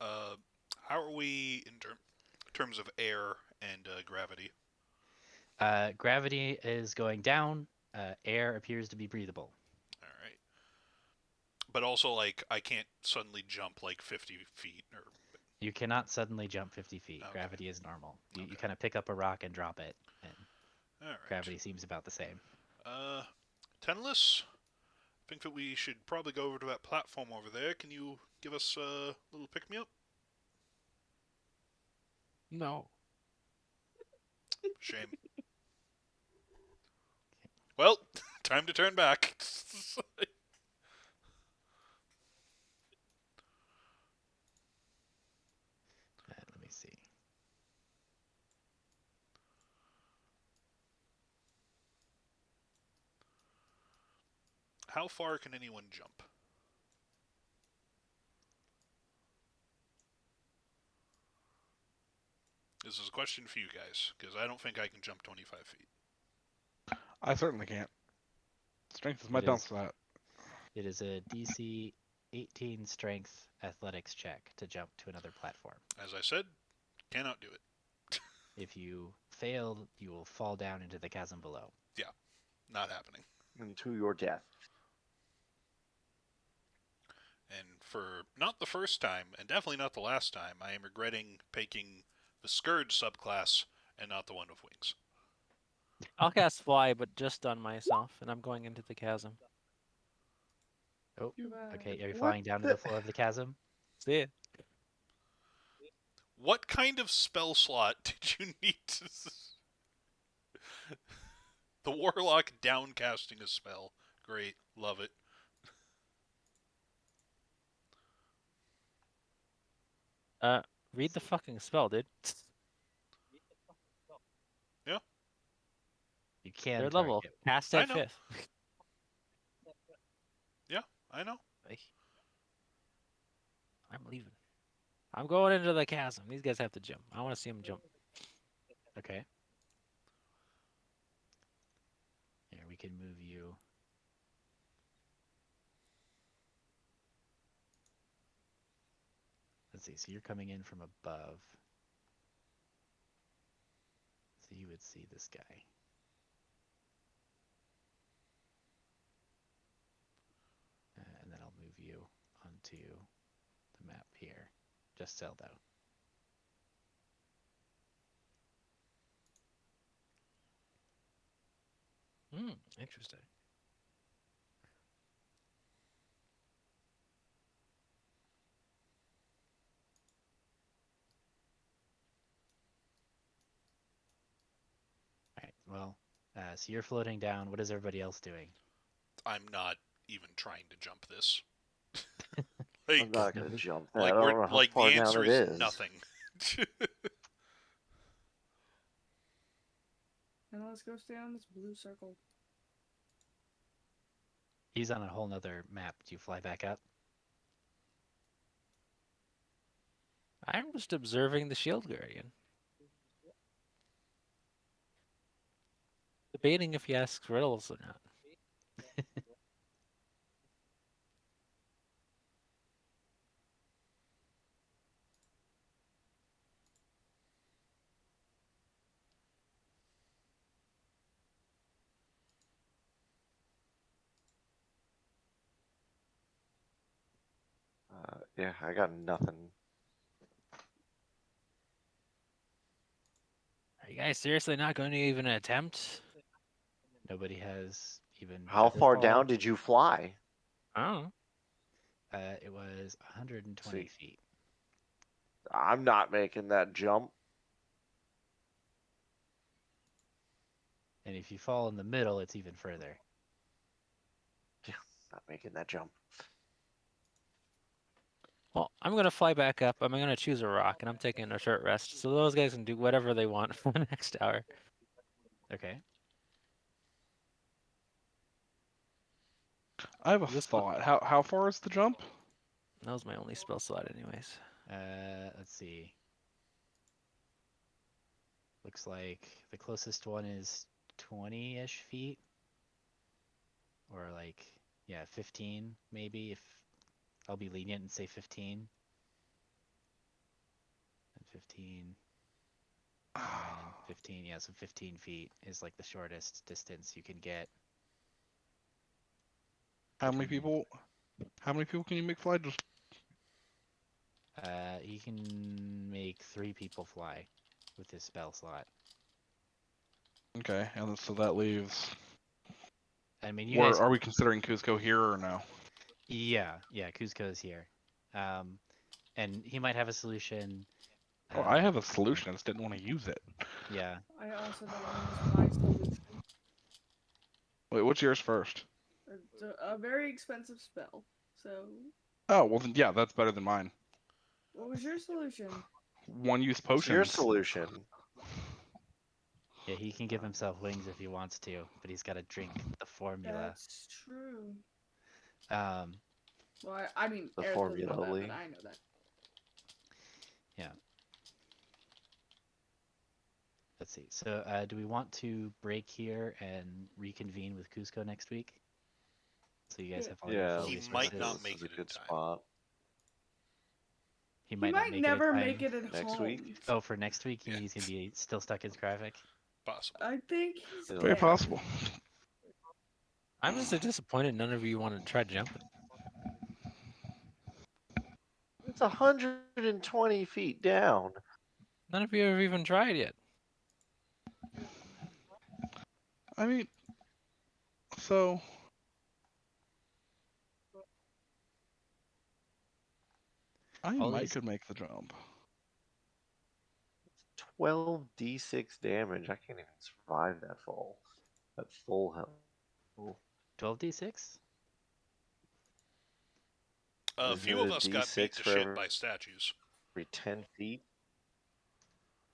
How are we in terms of air and gravity? Gravity is going down. Air appears to be breathable. All right. But also, like, I can't suddenly jump like 50 feet or. You cannot suddenly jump 50 feet. Okay. Gravity is normal. You Okay. kind of pick up a rock and drop it, and All right. gravity seems about the same. Tenless, I think that we should probably go over to that platform over there. Can you give us a little pick me up? No. Shame. Well, time to turn back. Let me see. How far can anyone jump? This is a question for you guys, because I don't think I can jump 25 feet. I certainly can't. Strength is my It dump is- spot. It is a DC 18 strength athletics check to jump to another platform. As I said, cannot do it. If you fail, you will fall down into the chasm below. Not happening. And to your death. And for not the first time, and definitely not the last time, I am regretting picking the Scourge subclass and not the one with wings. I'll cast fly, but just on myself, and I'm going into the chasm. Oh, Goodbye. okay. Are you What flying down to the- the floor of the chasm? See ya. What kind of spell slot did you need to... The Warlock downcasting a spell. Great. Love it. Read the fucking spell, dude. You can Third level. target. Cast I at know. 5th. I know. I'm leaving. I'm going into the chasm. These guys have to jump. I want to see them jump. Okay. Here, we can move you. Let's see. So you're coming in from above. So you would see this guy. And then I'll move you onto the map here. Just Zeldo. Interesting. Alright, well, so you're floating down. What is everybody else doing? I'm not even trying to jump this. I'm like, not gonna jump that. like I don't we're know how like far the down answer it is nothing. And let's go stay on this blue circle. He's on a whole nother map. Do you fly back up? I'm just observing the Shield Guardian. Debating if he asks riddles or not. Yeah, I got nothing. Are you guys seriously not going to even attempt? Nobody has even. How far featherfall. down did you fly? Oh. It was 120 See. feet. I'm not making that jump. And if you fall in the middle, it's even further. Not making that jump. Well, I'm going to fly back up. I'm going to choose a rock, and I'm taking a short rest. So those guys can do whatever they want for the next hour. Okay. I have a This thought. How far is the jump? That was my only spell slot anyways. Let's see. Looks like the closest one is 20-ish feet. Or like, yeah, 15 maybe, if I'll be lenient and say 15. And 15. And 15, yeah, so 15 feet is like the shortest distance you can get. How many between- people? How many people can you make fly? Just He can make 3 people fly with his spell slot. okay, and so that leaves. I mean, you Where guys. are we considering Cusco here or no? Yeah, Kuzco's here. And he might have a solution. Oh, I have a solution. I just didn't want to use it. Yeah. I also don't want to use my solution. Wait, what's yours first? It's a very expensive spell. So, Oh, well then, yeah, that's better than mine. what was your solution? One-use What's your potions. solution? Yeah, he can give himself wings if he wants to, but he's got to drink the formula. That's true. Um, Well, I mean, The Eric doesn't know formula, that, Lee. but I know that. let's see. So, do we want to break here and reconvene with Cuzco next week? So you guys Yeah. have all your Yeah, full He resources. might not this make is a it in good time. spot. He He might not might make never it in make time. it at Next home. week? Oh, for next week, Yeah. he's gonna be still stuck in traffic. Possible. I think he's Very Very dead. possible. I'm just disappointed none of you want to try jumping. It's 120 feet down. None of you have even tried yet. I mean, so I All might these- could make the jump. 12d6 damage. I can't even survive that fall. At full health. 12d6? A Isn't few it of a us got beat D6 to for shit every- by statues. Every 10 feet?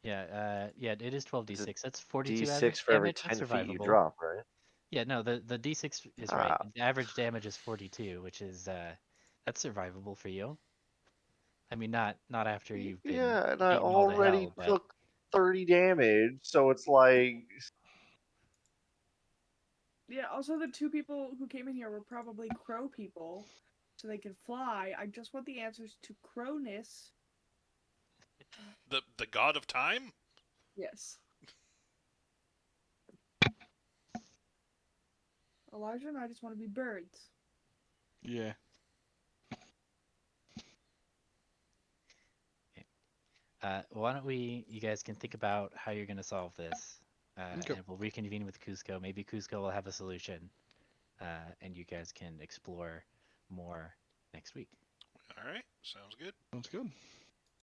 Yeah, it is 12d6. That's 42 D6 average for every damage. That's 10 feet you survivable. drop, right? Yeah, no, the d6 is right. Ah. The average damage is 42, which is that's survivable for you. I mean, not after you've been Yeah, and I beaten all to already hell, but took 30 damage, so it's like Yeah, also the two people who came in here were probably crow people, so they could fly. I just want the answers to Cronus. The god of time? Yes. Elijah and I just want to be birds. Yeah. why don't you guys can think about how you're going to solve this, Okay. and we'll reconvene with Cusco. Maybe Cusco will have a solution, and you guys can explore more next week. Alright, sounds good. Sounds good.